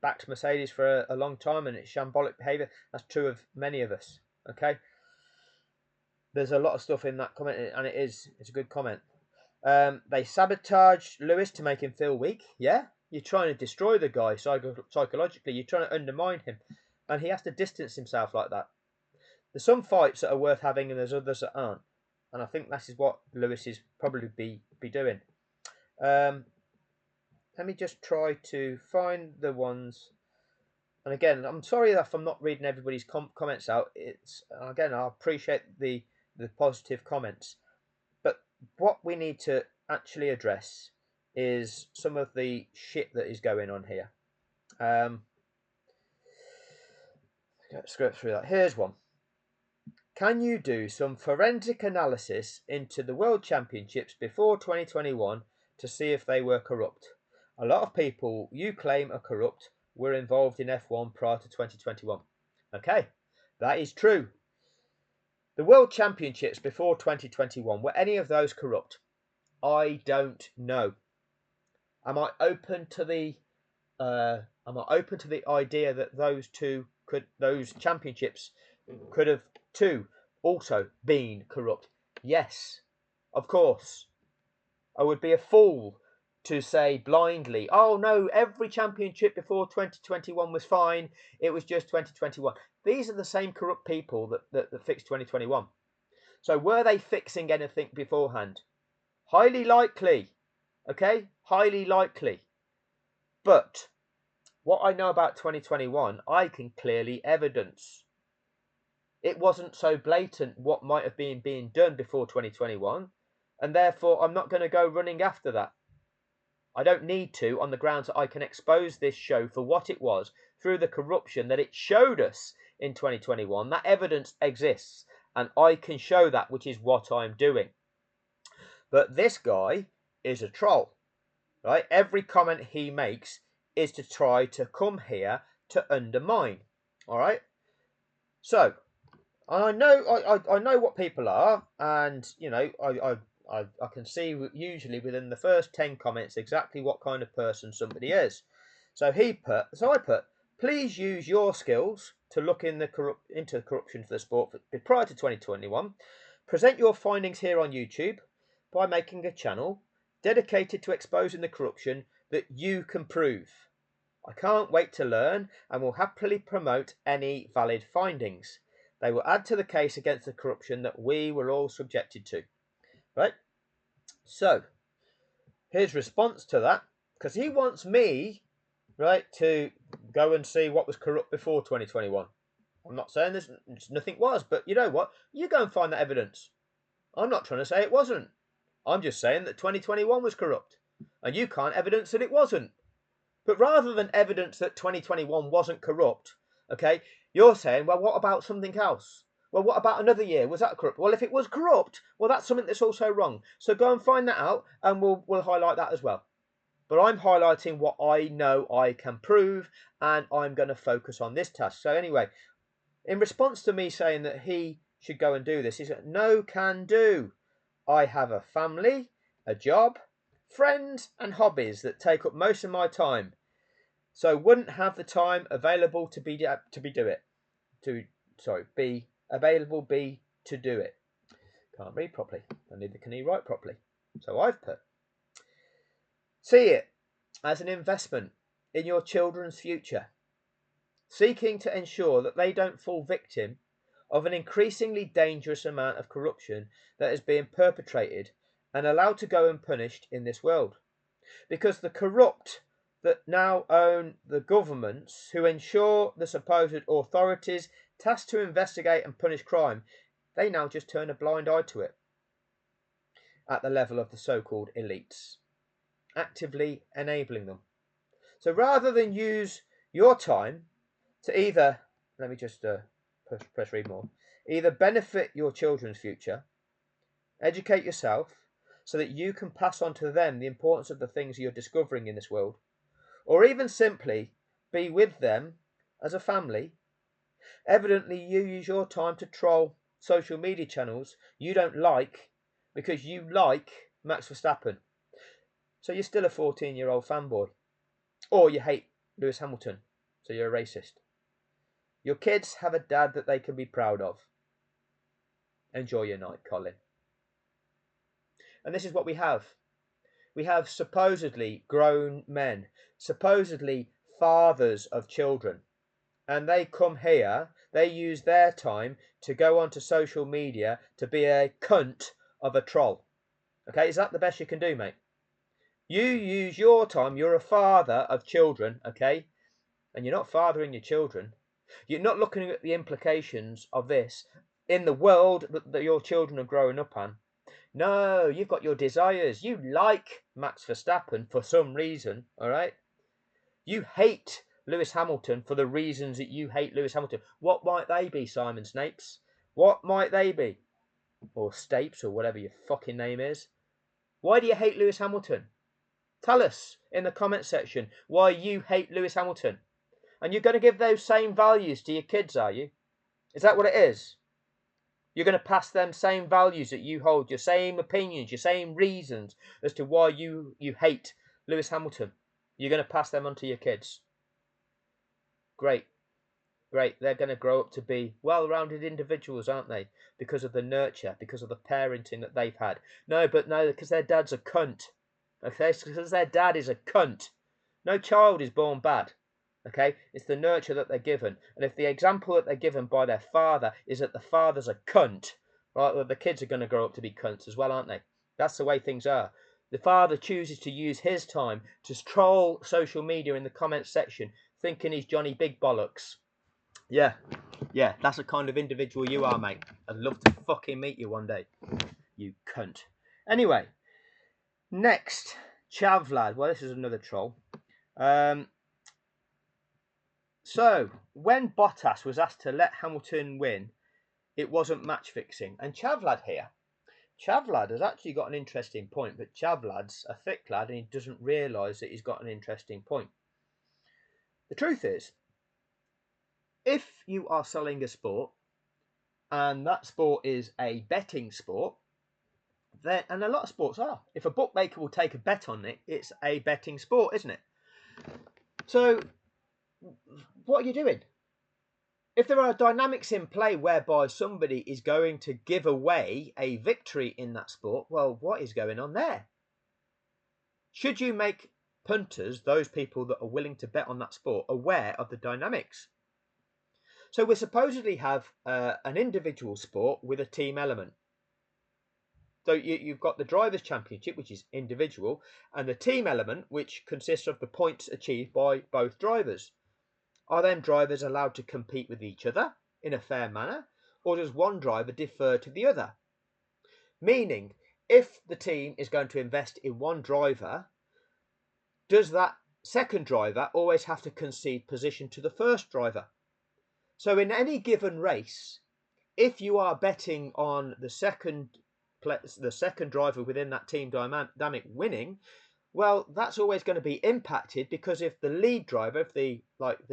Speaker 1: Backed Mercedes for a long time, and it's shambolic behaviour. That's true of many of us. Okay? There's a lot of stuff in that comment, and it's a good comment. They sabotaged Lewis to make him feel weak. Yeah, you're trying to destroy the guy psychologically. You're trying to undermine him, and he has to distance himself like that. There's some fights that are worth having, and there's others that aren't. And I think that is what Lewis is probably be doing. Let me just try to find the ones. And again, I'm sorry if I'm not reading everybody's comments out. It's again, I appreciate the positive comments, but what we need to actually address is some of the shit that is going on here. Let's go through that. Here's one. Can you do some forensic analysis into the World Championships before 2021 to see if they were corrupt? A lot of people you claim are corrupt were involved in F1 prior to 2021. Okay, that is true. The World Championships before 2021, were any of those corrupt? I don't know. Am I open to the idea that those championships could have too also been corrupt? Yes, of course. I would be a fool to say blindly, oh no, every championship before 2021 was fine, it was just 2021. These are the same corrupt people that fixed 2021. So were they fixing anything beforehand? Highly likely. Okay, highly likely. But what I know about 2021, I can clearly evidence. It wasn't so blatant what might have been being done before 2021, and therefore I'm not going to go running after that. I don't need to, on the grounds that I can expose this show for what it was through the corruption that it showed us in 2021. That evidence exists, and I can show that, which is what I'm doing. But this guy is a troll, right? Every comment he makes is to try to come here to undermine. All right. So I know what people are, and you know I can see usually within the first 10 comments exactly what kind of person somebody is. So I put, please use your skills to look into the corruption for the sport prior to 2021. Present your findings here on YouTube by making a channel dedicated to exposing the corruption that you can prove. I can't wait to learn and will happily promote any valid findings. They will add to the case against the corruption that we were all subjected to. Right? So, his response to that, because he wants me, right, to go and see what was corrupt before 2021. I'm not saying there's nothing was, but you know what? You go and find that evidence. I'm not trying to say it wasn't. I'm just saying that 2021 was corrupt, and you can't evidence that it wasn't. But rather than evidence that 2021 wasn't corrupt, okay, you're saying, well, what about something else? Well, what about another year? Was that corrupt? Well, if it was corrupt, well, that's something that's also wrong. So go and find that out, and we'll highlight that as well. But I'm highlighting what I know I can prove, and I'm going to focus on this task. So anyway, in response to me saying that he should go and do this, he said, no can do. I have a family, a job, friends, and hobbies that take up most of my time. So wouldn't have the time available to do it. To do it. Can't read properly, and neither can he write properly. So I've put, see it as an investment in your children's future, seeking to ensure that they don't fall victim of an increasingly dangerous amount of corruption that is being perpetrated and allowed to go unpunished in this world. Because the corrupt that now own the governments who ensure the supposed authorities tasked to investigate and punish crime, they now just turn a blind eye to it at the level of the so-called elites, actively enabling them. So rather than use your time to either, let me just press read more, either benefit your children's future, educate yourself so that you can pass on to them the importance of the things you're discovering in this world, or even simply be with them as a family, evidently you use your time to troll social media channels you don't like because you like Max Verstappen. So you're still a 14-year-old fanboy. Or you hate Lewis Hamilton, so you're a racist. Your kids have a dad that they can be proud of. Enjoy your night, Colin. And this is what we have. We have supposedly grown men, supposedly fathers of children, and they come here They use their time to go onto social media to be a cunt of a troll. Okay, is that the best you can do, mate? You use your time. You're a father of children, okay? And you're not fathering your children. You're not looking at the implications of this in the world that your children are growing up in. No, you've got your desires. You like Max Verstappen for some reason, all right? You hate Lewis Hamilton for the reasons that you hate Lewis Hamilton. What might they be, Simon Snapes? What might they be? Or Stapes, or whatever your fucking name is. Why do you hate Lewis Hamilton? Tell us in the comment section why you hate Lewis Hamilton. And you're going to give those same values to your kids, are you? Is that what it is? You're going to pass them same values that you hold, your same opinions, your same reasons as to why you hate Lewis Hamilton. You're going to pass them on to your kids. Great. Great. They're going to grow up to be well-rounded individuals, aren't they? Because of the nurture, because of the parenting that they've had. No, because their dad's a cunt. Okay, because their dad is a cunt. No child is born bad. Okay, it's the nurture that they're given. And if the example that they're given by their father is that the father's a cunt, right, well, the kids are going to grow up to be cunts as well, aren't they? That's the way things are. The father chooses to use his time to troll social media in the comments section, thinking he's Johnny Big Bollocks. Yeah, that's the kind of individual you are, mate. I'd love to fucking meet you one day, you cunt. Anyway, next, Chavlad. Well, this is another troll. So, when Bottas was asked to let Hamilton win, it wasn't match fixing. And Chavlad has actually got an interesting point, but Chavlad's a thick lad and he doesn't realise that he's got an interesting point. The truth is, if you are selling a sport, and that sport is a betting sport, then, and a lot of sports are, if a bookmaker will take a bet on it, it's a betting sport, isn't it? So, what are you doing? If there are dynamics in play whereby somebody is going to give away a victory in that sport, well, what is going on there? Should you make punters, those people that are willing to bet on that sport, aware of the dynamics? So we supposedly have an individual sport with a team element. So you've got the Drivers' Championship, which is individual, and the team element, which consists of the points achieved by both drivers. Are them drivers allowed to compete with each other in a fair manner, or does one driver defer to the other? Meaning, if the team is going to invest in one driver, does that second driver always have to concede position to the first driver? So in any given race, if you are betting on the second driver within that team dynamic winning, well, that's always going to be impacted, because if the lead driver, if the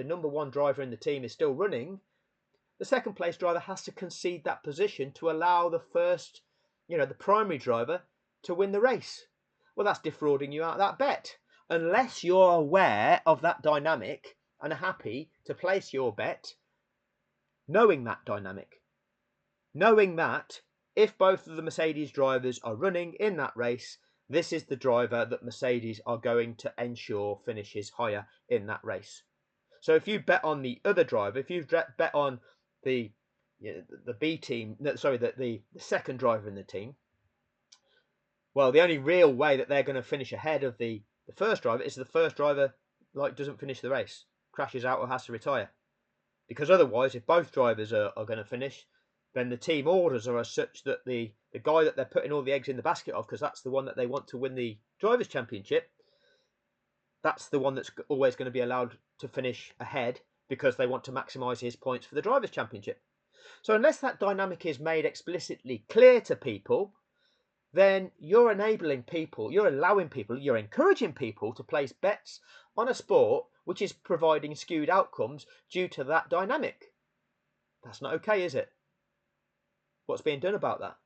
Speaker 1: number one driver in the team is still running, the second place driver has to concede that position to allow the first, the primary driver to win the race. Well, that's defrauding you out of that bet. Unless you're aware of that dynamic and are happy to place your bet knowing that dynamic. Knowing that if both of the Mercedes drivers are running in that race, this is the driver that Mercedes are going to ensure finishes higher in that race. So if you bet on the other driver, if you bet on the B team, the second driver in the team, well, the only real way that they're going to finish ahead of the first driver is the first driver doesn't finish the race, crashes out or has to retire. Because otherwise, if both drivers are going to finish, then the team orders are as such that the guy that they're putting all the eggs in the basket of, because that's the one that they want to win the Drivers' Championship, that's the one that's always going to be allowed to finish ahead, because they want to maximise his points for the Drivers' Championship. So unless that dynamic is made explicitly clear to people, then you're enabling people, you're allowing people, you're encouraging people to place bets on a sport which is providing skewed outcomes due to that dynamic. That's not okay, is it? What's being done about that?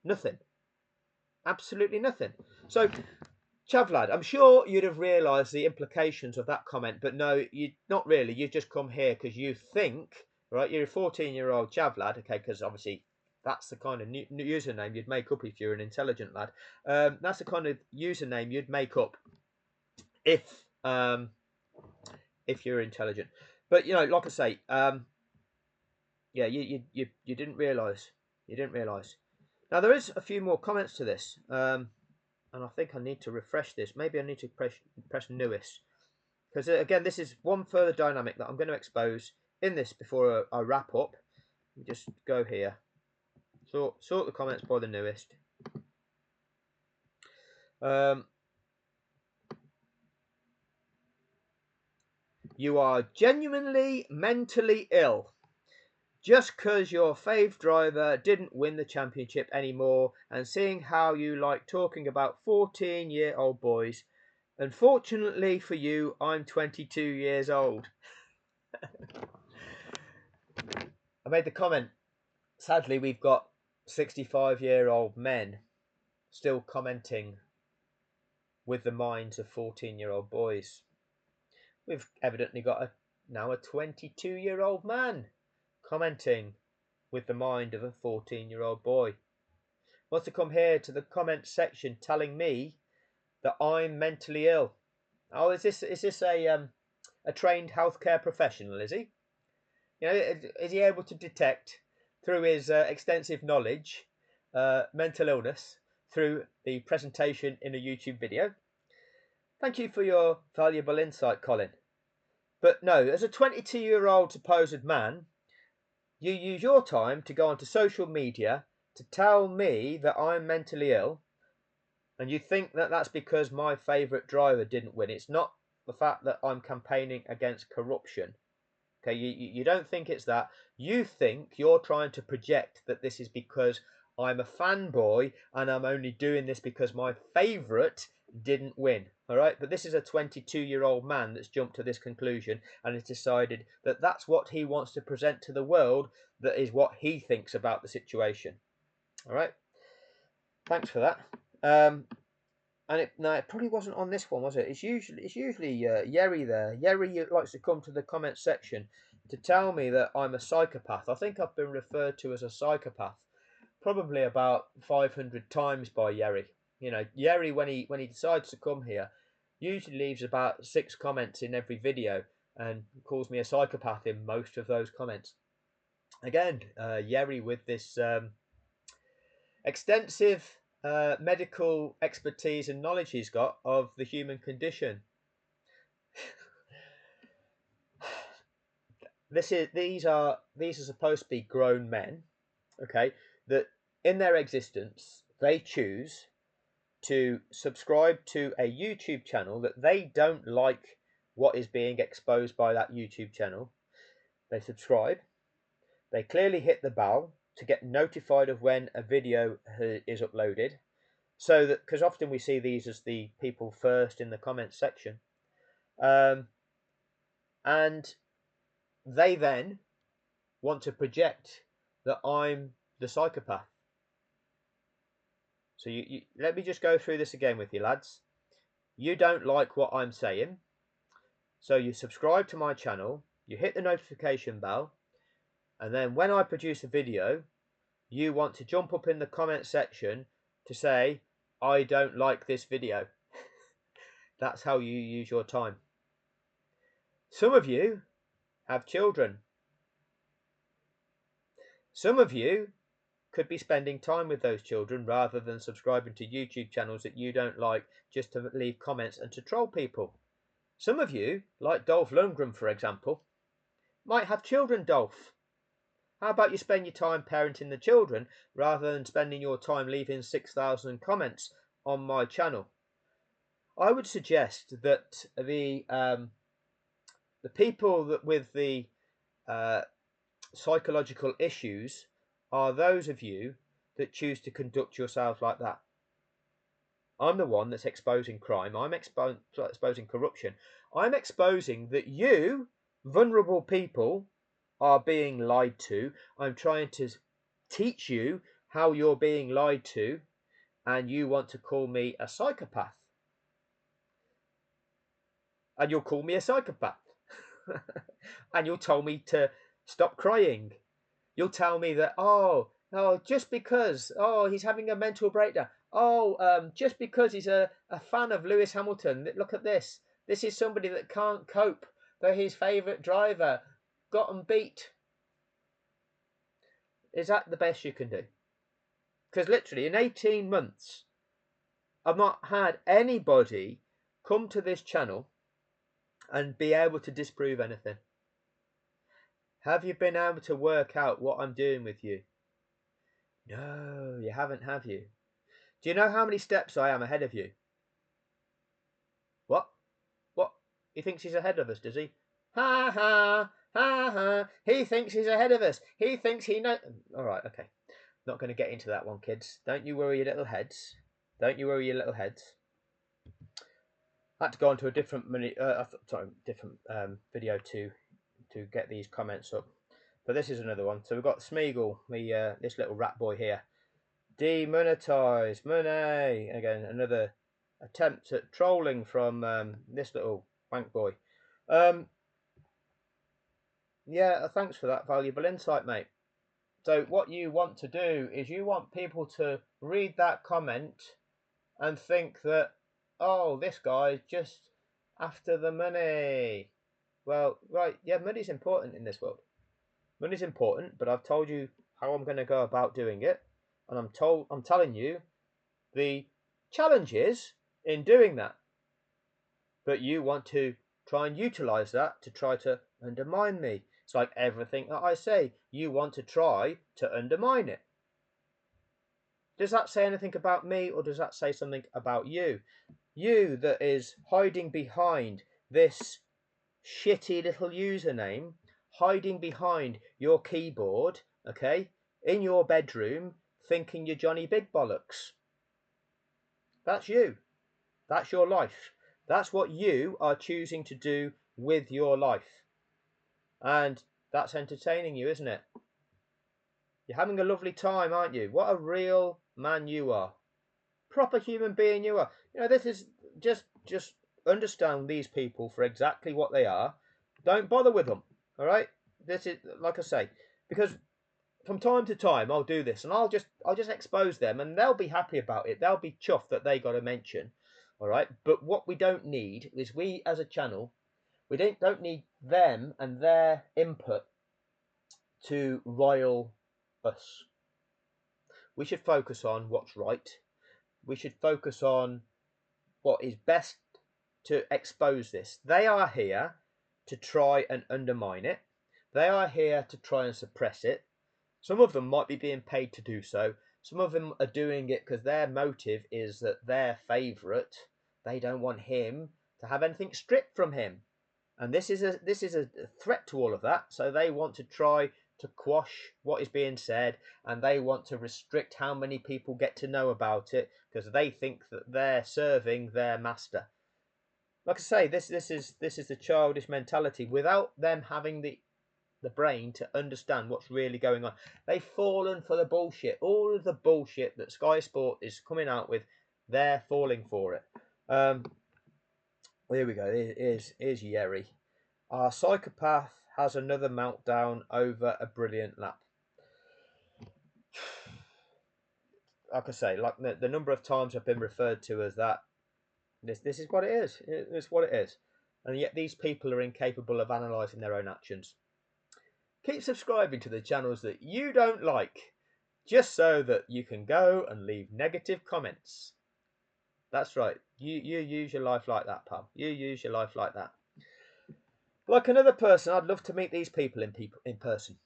Speaker 1: Nothing. Absolutely nothing. So, Chavlad, I'm sure you'd have realised the implications of that comment, but no, you not really. You've just come here because you think, right? You're a 14-year-old Chavlad, okay? Because obviously that's the kind of username you'd make up if you're an intelligent lad. That's the kind of username you'd make up if you're intelligent. But like I say, Yeah, you didn't realise. You didn't realise. Now there is a few more comments to this, and I think I need to refresh this. Maybe I need to press newest, because again, this is one further dynamic that I'm going to expose in this before I wrap up. Just go here, sort the comments by the newest. You are genuinely mentally ill. Just because your fave driver didn't win the championship anymore, and seeing how you like talking about 14-year-old boys. Unfortunately for you, I'm 22 years old. I made the comment, sadly, we've got 65-year-old men still commenting with the minds of 14-year-old boys. We've evidently got now a 22-year-old man commenting with the mind of a 14-year-old boy. Wants to come here to the comment section telling me that I'm mentally ill. Oh, is this a trained healthcare professional? Is he? You know, is he able to detect through his extensive knowledge mental illness through the presentation in a YouTube video? Thank you for your valuable insight, Colin. But no, as a 22-year-old supposed man, you use your time to go onto social media to tell me that I'm mentally ill, and you think that that's because my favourite driver didn't win. It's not the fact that I'm campaigning against corruption. Okay, you don't think it's that. You think you're trying to project that this is because I'm a fanboy and I'm only doing this because my favourite didn't win. All right, but this is a 22-year-old man that's jumped to this conclusion and has decided that that's what he wants to present to the world. That is what he thinks about the situation. All right, thanks for that. And it probably wasn't on this one, was it? It's usually Yerry there. Yerry likes to come to the comment section to tell me that I'm a psychopath. I think I've been referred to as a psychopath probably about 500 times by Yerry. You know, Yerry when he decides to come here, usually leaves about 6 comments in every video and calls me a psychopath in most of those comments. Again, Yerry with this extensive medical expertise and knowledge he's got of the human condition. These are supposed to be grown men, okay, that in their existence they choose to subscribe to a YouTube channel that they don't like what is being exposed by that YouTube channel. They subscribe, they clearly hit the bell to get notified of when a video is uploaded, so that, because often we see these as the people first in the comments section, and they then want to project that I'm the psychopath. So you let me just go through this again with you, lads. You don't like what I'm saying, so you subscribe to my channel, you hit the notification bell, and then when I produce a video, you want to jump up in the comment section to say, I don't like this video. That's how you use your time. Some of you have children. Some of you could be spending time with those children rather than subscribing to YouTube channels that you don't like just to leave comments and to troll people. Some of you, like Dolph Lundgren for example, might have children, Dolph. How about you spend your time parenting the children rather than spending your time leaving 6,000 comments on my channel? I would suggest that the people that with the psychological issues are those of you that choose to conduct yourselves like that. I'm the one that's exposing crime. I'm exposing corruption. I'm exposing that you, vulnerable people, are being lied to. I'm trying to teach you how you're being lied to, and you want to call me a psychopath. And you'll call me a psychopath. And you'll tell me to stop crying. You'll tell me that, just because, he's having a mental breakdown. Just because he's a fan of Lewis Hamilton. Look at this. This is somebody that can't cope, that his favourite driver got him beat. Is that the best you can do? Because literally in 18 months, I've not had anybody come to this channel and be able to disprove anything. Have you been able to work out what I'm doing with you? No, you haven't, have you? Do you know how many steps I am ahead of you? What? What? He thinks he's ahead of us, does he? Ha ha, ha ha. He thinks he's ahead of us. He thinks he knows. All right, okay. Not going to get into that one, kids. Don't you worry your little heads. Don't you worry your little heads. I had to go on to a different video to get these comments up. But this is another one. So we've got Smeagol, this little rat boy here. Demonetize money. Again, another attempt at trolling from this little wank boy. Yeah, thanks for that valuable insight, mate. So what you want to do is you want people to read that comment and think that, oh, this guy's just after the money. Well, right, yeah, money's important in this world. Money's important, but I've told you how I'm going to go about doing it, and I'm telling you the challenges in doing that. But you want to try and utilize that to try to undermine me. It's like everything that I say, you want to try to undermine it. Does that say anything about me, or does that say something about you? You that is hiding behind this shitty little username, hiding behind your keyboard, okay, in your bedroom, thinking you're Johnny Big Bollocks. That's you. That's your life. That's what you are choosing to do with your life. And that's entertaining you, isn't it? You're having a lovely time, aren't you? What a real man you are. Proper human being you are. You know, this is just understand these people for exactly what they are. Don't bother with them. All right? This is, like I say, because from time to time I'll do this and I'll just expose them and they'll be happy about it. They'll be chuffed that they got a mention. All right? But what we don't need is, we as a channel, we don't need them and their input to rile us. We should focus on what's right. We should focus on what is best to expose this. They are here to try and undermine it. They are here to try and suppress it. Some of them might be being paid to do so. Some of them are doing it because their motive is that their favourite, they don't want him to have anything stripped from him. And this is a threat to all of that. So they want to try to quash what is being said, and they want to restrict how many people get to know about it because they think that they're serving their master. Like I say, this is the childish mentality without them having the brain to understand what's really going on. They've fallen for the bullshit. All of the bullshit that Sky Sport is coming out with, they're falling for it. Here we go. Here's Yerry. Our psychopath has another meltdown over a brilliant lap. Like I say, like the number of times I've been referred to as that, this is what it is. It's what it is. And yet these people are incapable of analysing their own actions. Keep subscribing to the channels that you don't like, just so that you can go and leave negative comments. That's right. You use your life like that, pal. You use your life like that. Like another person, I'd love to meet these people in person.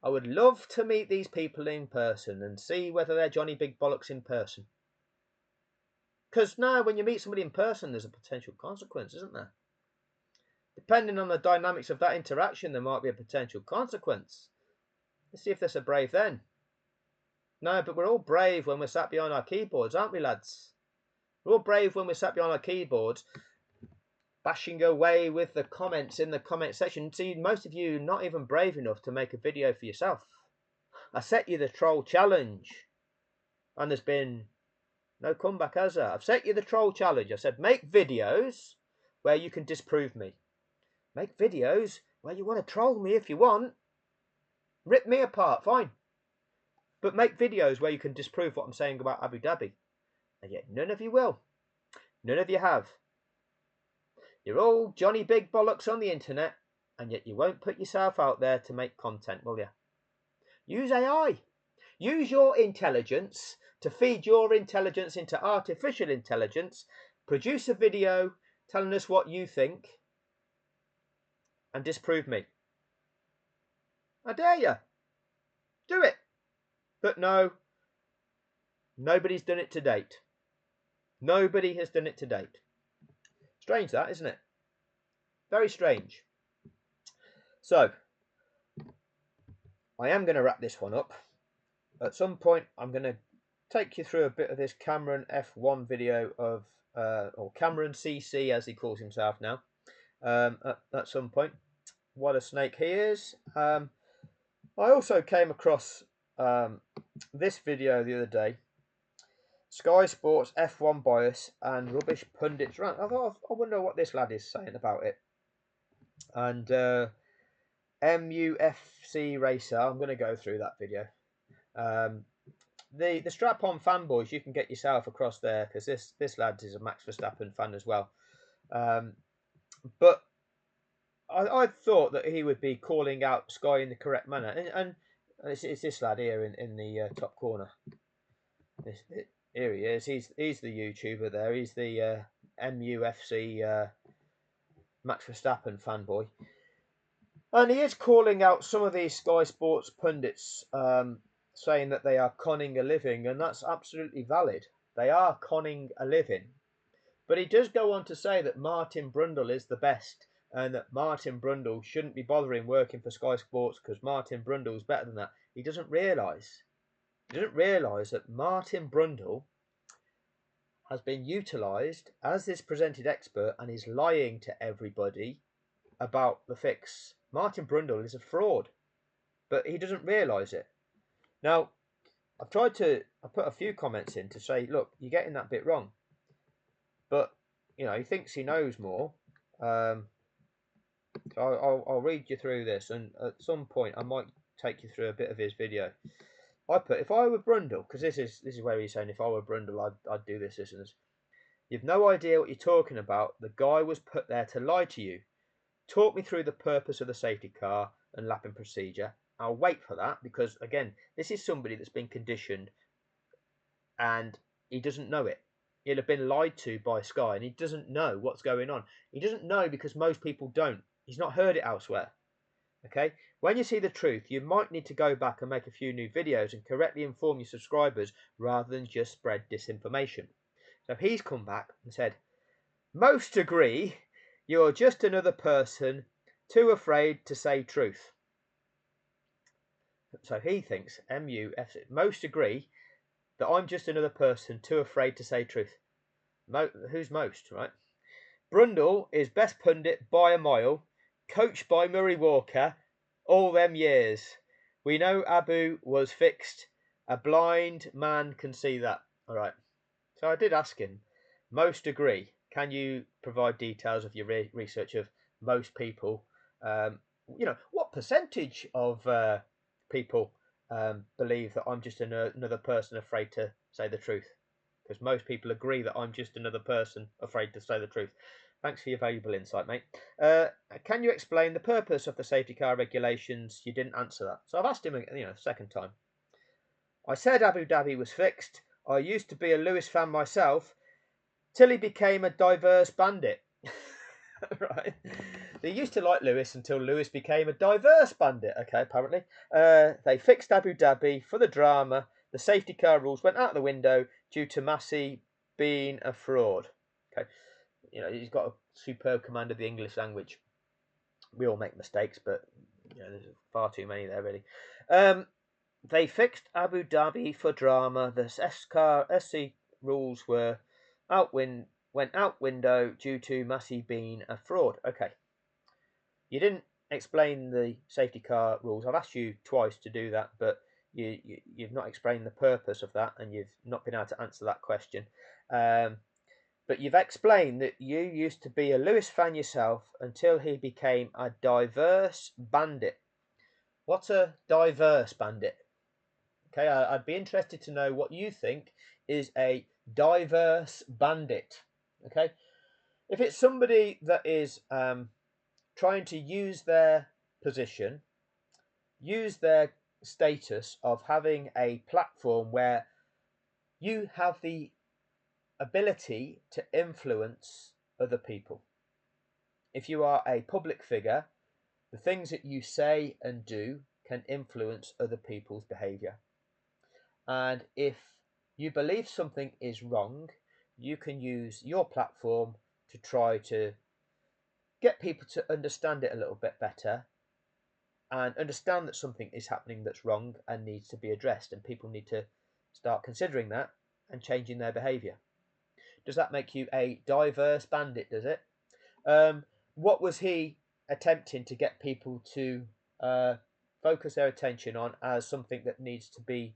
Speaker 1: I would love to meet these people in person and see whether they're Johnny Big Bollocks in person. Because now when you meet somebody in person, there's a potential consequence, isn't there? Depending on the dynamics of that interaction, there might be a potential consequence. Let's see if they're so brave then. No, but we're all brave when we're sat behind our keyboards, aren't we, lads? We're all brave when we're sat behind our keyboards, bashing away with the comments in the comment section. See, most of you not even brave enough to make a video for yourself. I set you the troll challenge, and there's been no comeback, has there? I've set you the troll challenge. I said, make videos where you can disprove me. Make videos where you want to troll me if you want. Rip me apart, fine. But make videos where you can disprove what I'm saying about Abu Dhabi. And yet none of you will. None of you have. You're all Johnny Big Bollocks on the internet, and yet you won't put yourself out there to make content, will you? Use AI. Use your intelligence to feed your intelligence into artificial intelligence. Produce a video telling us what you think and disprove me. I dare you. Do it. But no, nobody's done it to date. Nobody has done it to date. Strange that, isn't it? Very strange. So, I am going to wrap this one up. At some point, I'm going to take you through a bit of this Cameron F1 video of, or Cameron CC as he calls himself now, at some point. What a snake he is. I also came across this video the other day. Sky Sports F1 bias and rubbish pundits rant. I thought, I wonder what this lad is saying about it. And MUFC Racer, I'm going to go through that video. The strap-on fanboys, you can get yourself across there, because this lad is a Max Verstappen fan as well. But I thought that he would be calling out Sky in the correct manner, and it's this lad here in the top corner. Here he is. He's the YouTuber there. He's the MUFC Max Verstappen fanboy, and he is calling out some of these Sky Sports pundits, saying that they are conning a living, and that's absolutely valid. They are conning a living, but he does go on to say that Martin Brundle is the best, and that Martin Brundle shouldn't be bothering working for Sky Sports because Martin Brundle is better than that. He doesn't realise that Martin Brundle has been utilised as this presented expert and is lying to everybody about the fix. Martin Brundle is a fraud, but he doesn't realise it. Now, I put a few comments in to say, look, you're getting that bit wrong. But, you know, he thinks he knows more. So I'll read you through this, and at some point I might take you through a bit of his video. I put, if I were Brundle, because this is where he's saying, if I were Brundle, I'd do this, and this. You've no idea what you're talking about. The guy was put there to lie to you. Talk me through the purpose of the safety car and lapping procedure. I'll wait for that, because again, this is somebody that's been conditioned and he doesn't know it. He'll have been lied to by Sky, and he doesn't know what's going on. He doesn't know because most people don't. He's not heard it elsewhere. Okay, when you see the truth, you might need to go back and make a few new videos and correctly inform your subscribers rather than just spread disinformation. So he's come back and said, most agree you're just another person too afraid to say truth. So he thinks, MUFC, most agree that I'm just another person too afraid to say truth. Who's most, right? Brundle is best pundit by a mile, coached by Murray Walker all them years. We know Abu was fixed. A blind man can see that. All right. So I did ask him, most agree. Can you provide details of your research of most people? You know, what percentage of people believe that I'm just another person afraid to say the truth? Because most people agree that I'm just another person afraid to say the truth. Thanks for your valuable insight, mate. Can you explain the purpose of the safety car regulations? You didn't answer that. So I've asked him, second time. I said Abu Dhabi was fixed. I used to be a Lewis fan myself, till he became a diverse bandit. Right. They used to like Lewis until Lewis became a diverse bandit. Okay, apparently. They fixed Abu Dhabi for the drama. The safety car rules went out the window due to Massey being a fraud. Okay. You know, he's got a superb command of the English language. We all make mistakes, but there's far too many there, really. They fixed Abu Dhabi for drama. The SC rules went out window due to Massey being a fraud. Okay. You didn't explain the safety car rules. I've asked you twice to do that, but you've not explained the purpose of that, and you've not been able to answer that question. But you've explained that you used to be a Lewis fan yourself until he became a diverse bandit. What's a diverse bandit? Okay, I'd be interested to know what you think is a diverse bandit. Okay, if it's somebody that is trying to use their position, use their status of having a platform where you have the ability to influence other people. If you are a public figure, the things that you say and do can influence other people's behaviour. And if you believe something is wrong, you can use your platform to try to get people to understand it a little bit better and understand that something is happening that's wrong and needs to be addressed, and people need to start considering that and changing their behaviour. Does that make you a diverse bandit, does it? What was he attempting to get people to focus their attention on as something that needs to be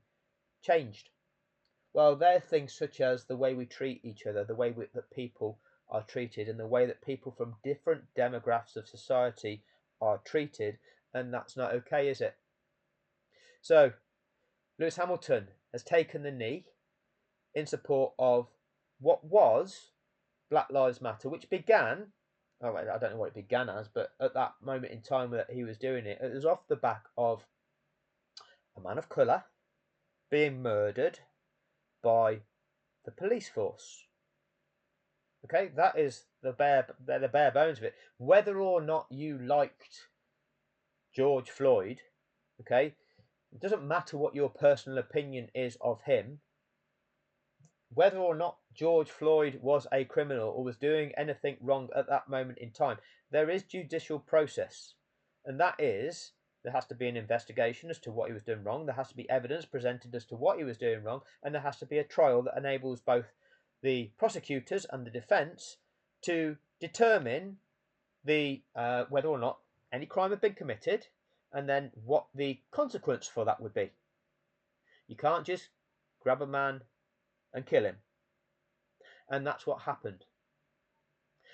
Speaker 1: changed? Well, they're things such as the way we treat each other, the way that people are treated, and the way that people from different demographics of society are treated, and that's not okay, is it? So, Lewis Hamilton has taken the knee in support of what was Black Lives Matter, which began, oh, I don't know what it began as, but at that moment in time that he was doing it, it was off the back of a man of colour being murdered by the police force. Okay, that is the bare bones of it. Whether or not you liked George Floyd, okay, it doesn't matter what your personal opinion is of him. Whether or not George Floyd was a criminal or was doing anything wrong at that moment in time, there is judicial process, and that is there has to be an investigation as to what he was doing wrong. There has to be evidence presented as to what he was doing wrong, and there has to be a trial that enables both the prosecutors and the defence to determine the whether or not any crime had been committed, and then what the consequence for that would be. You can't just grab a man and kill him. And that's what happened.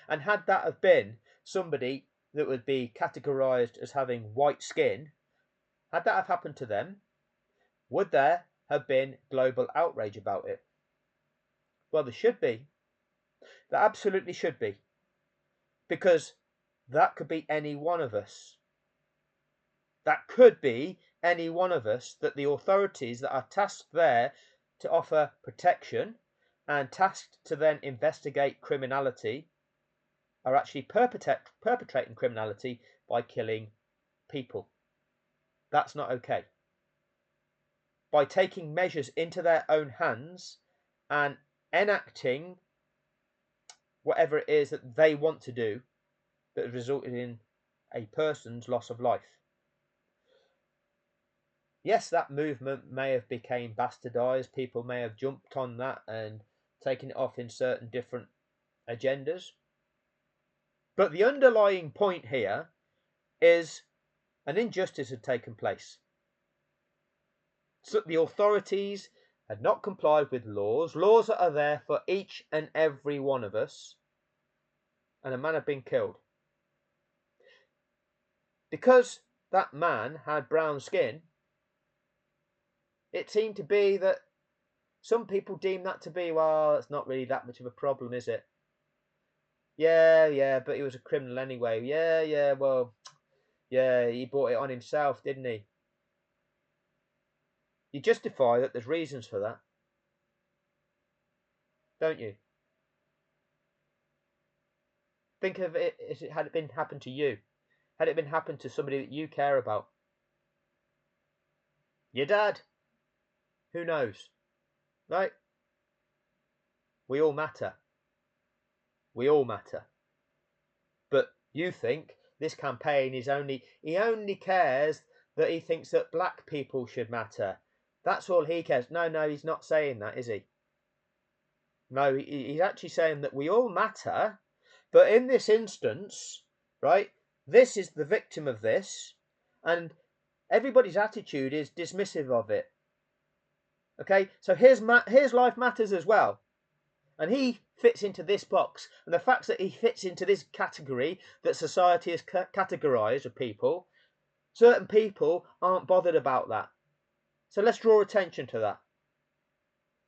Speaker 1: And had that have been somebody that would be categorised as having white skin, had that have happened to them, would there have been global outrage about it? Well, there should be. There absolutely should be. Because that could be any one of us. That could be any one of us that the authorities that are tasked there to offer protection and tasked to then investigate criminality are actually perpetrating criminality by killing people. That's not okay. By taking measures into their own hands and enacting whatever it is that they want to do that has resulted in a person's loss of life. Yes, that movement may have become bastardized. People may have jumped on that and taken it off in certain different agendas. But the underlying point here is an injustice had taken place. So the authorities had not complied with laws that are there for each and every one of us, and a man had been killed. Because that man had brown skin, it seemed to be that some people deemed that to be, well, it's not really that much of a problem, is it? Yeah, but he was a criminal anyway. Yeah, well, yeah, he brought it on himself, didn't he? You justify that there's reasons for that, don't you? Think of it as it had it been happened to you. Had it been happened to somebody that you care about? Your dad? Who knows? Right? We all matter. We all matter. But you think this campaign is he only cares that he thinks that black people should matter. That's all he cares. No, he's not saying that, is he? No, he's actually saying that we all matter, but in this instance, right, this is the victim of this, and everybody's attitude is dismissive of it. Okay, so his life matters as well, and he fits into this box, and the fact that he fits into this category that society has categorised of people, certain people aren't bothered about that. So let's draw attention to that.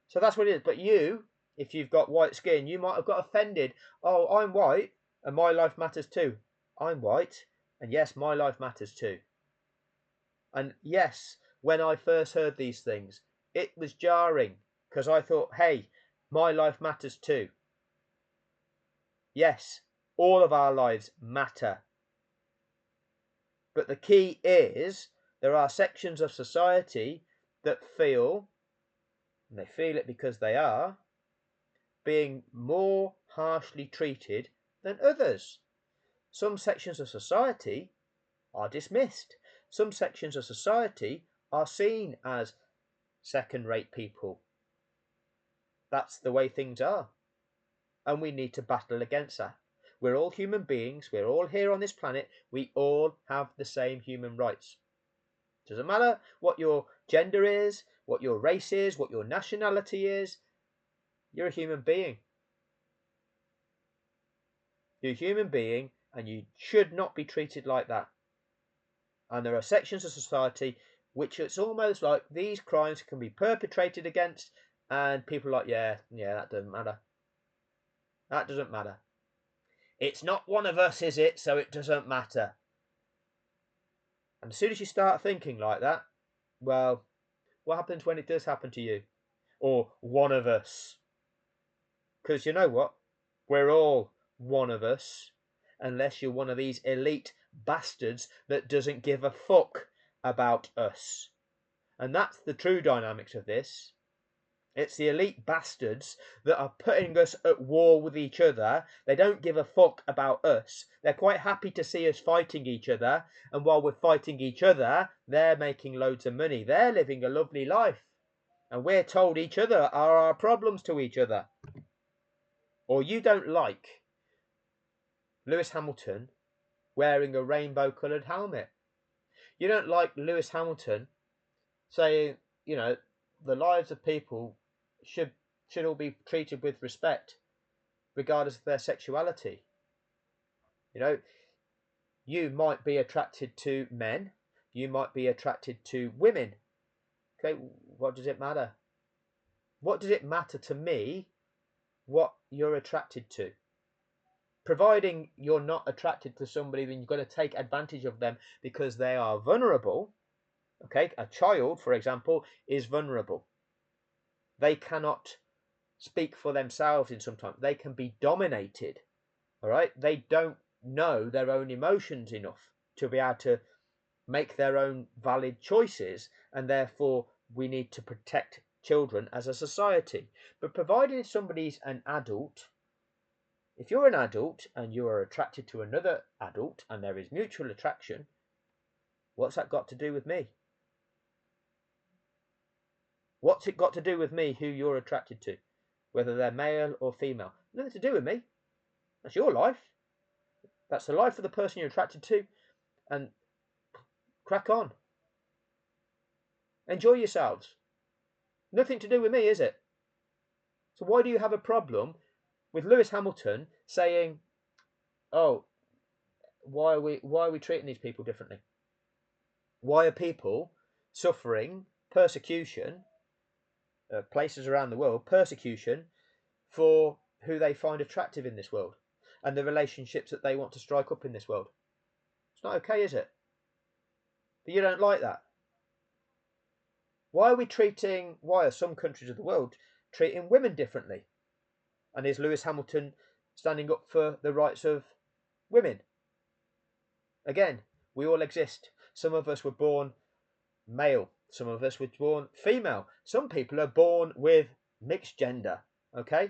Speaker 1: So that's what it is. But you, if you've got white skin, you might have got offended. Oh, I'm white and my life matters too. I'm white and yes, my life matters too. And yes, when I first heard these things. It was jarring because I thought, hey, my life matters too. Yes, all of our lives matter. But the key is there are sections of society that feel, and they feel it because they are, being more harshly treated than others. Some sections of society are dismissed. Some sections of society are seen as second-rate people. That's the way things are. And we need to battle against that. We're all human beings. We're all here on this planet. We all have the same human rights. Doesn't matter what your gender is, what your race is, what your nationality is. You're a human being. You're a human being, and you should not be treated like that. And there are sections of society which it's almost like these crimes can be perpetrated against, and people are like, yeah, that doesn't matter. That doesn't matter. It's not one of us, is it? So it doesn't matter. And as soon as you start thinking like that, well, what happens when it does happen to you? Or one of us? Because you know what? We're all one of us, unless you're one of these elite bastards that doesn't give a fuck about us. And that's the true dynamics of this. It's the elite bastards that are putting us at war with each other. They don't give a fuck about us. They're quite happy to see us fighting each other. And while we're fighting each other, they're making loads of money. They're living a lovely life. And we're told each other are our problems to each other. Or you don't like Lewis Hamilton wearing a rainbow-coloured helmet. You don't like Lewis Hamilton saying, the lives of people should all be treated with respect, regardless of their sexuality. You might be attracted to men, you might be attracted to women. Okay, what does it matter? What does it matter to me what you're attracted to? Providing you're not attracted to somebody, then you've got to take advantage of them because they are vulnerable. Okay, a child, for example, is vulnerable. They cannot speak for themselves in some time. They can be dominated. All right, they don't know their own emotions enough to be able to make their own valid choices, and therefore we need to protect children as a society. But provided somebody's an adult, if you're an adult and you are attracted to another adult and there is mutual attraction, what's that got to do with me? What's it got to do with me who you're attracted to? Whether they're male or female? Nothing to do with me. That's your life. That's the life of the person you're attracted to. And crack on. Enjoy yourselves. Nothing to do with me, is it? So why do you have a problem with Lewis Hamilton saying, oh, why are we treating these people differently? Why are people suffering persecution, places around the world, persecution for who they find attractive in this world and the relationships that they want to strike up in this world? It's not okay, is it? But you don't like that. Why are some countries of the world treating women differently? And is Lewis Hamilton standing up for the rights of women? Again, we all exist. Some of us were born male. Some of us were born female. Some people are born with mixed gender. Okay?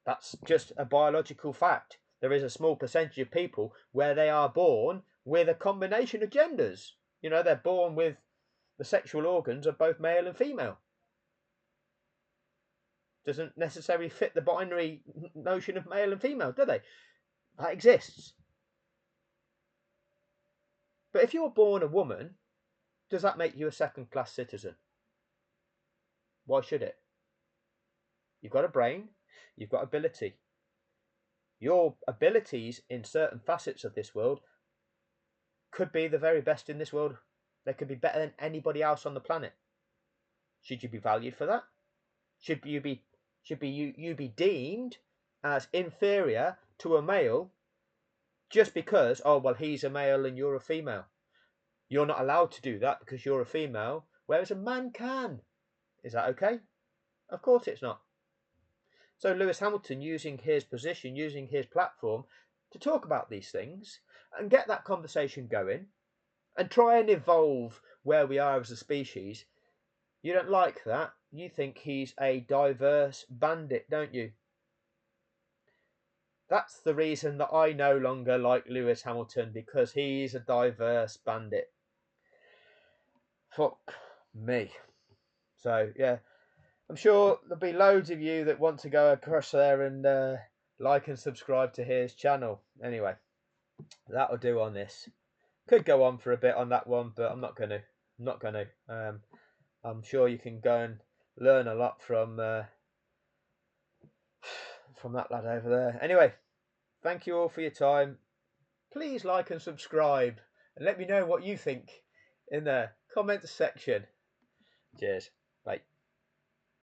Speaker 1: That's just a biological fact. There is a small percentage of people where they are born with a combination of genders. They're born with the sexual organs of both male and female. Doesn't necessarily fit the binary notion of male and female, do they? That exists. But if you're born a woman, does that make you a second-class citizen? Why should it? You've got a brain, you've got ability. Your abilities in certain facets of this world could be the very best in this world. They could be better than anybody else on the planet. Should you be valued for that? Should you be deemed as inferior to a male just because, oh, well, he's a male and you're a female? You're not allowed to do that because you're a female, whereas a man can. Is that okay? Of course it's not. So Lewis Hamilton, using his position, using his platform to talk about these things and get that conversation going and try and evolve where we are as a species. You don't like that. You think he's a diverse bandit, don't you? That's the reason that I no longer like Lewis Hamilton, because he's a diverse bandit. Fuck me. So, yeah, I'm sure there'll be loads of you that want to go across there and like and subscribe to his channel. Anyway, that'll do on this. Could go on for a bit on that one, but I'm not going to. I'm not going to. I'm sure you can go and learn a lot from that lad over there. Anyway, thank you all for your time. Please like and subscribe and let me know what you think in the comments section. Cheers. Bye.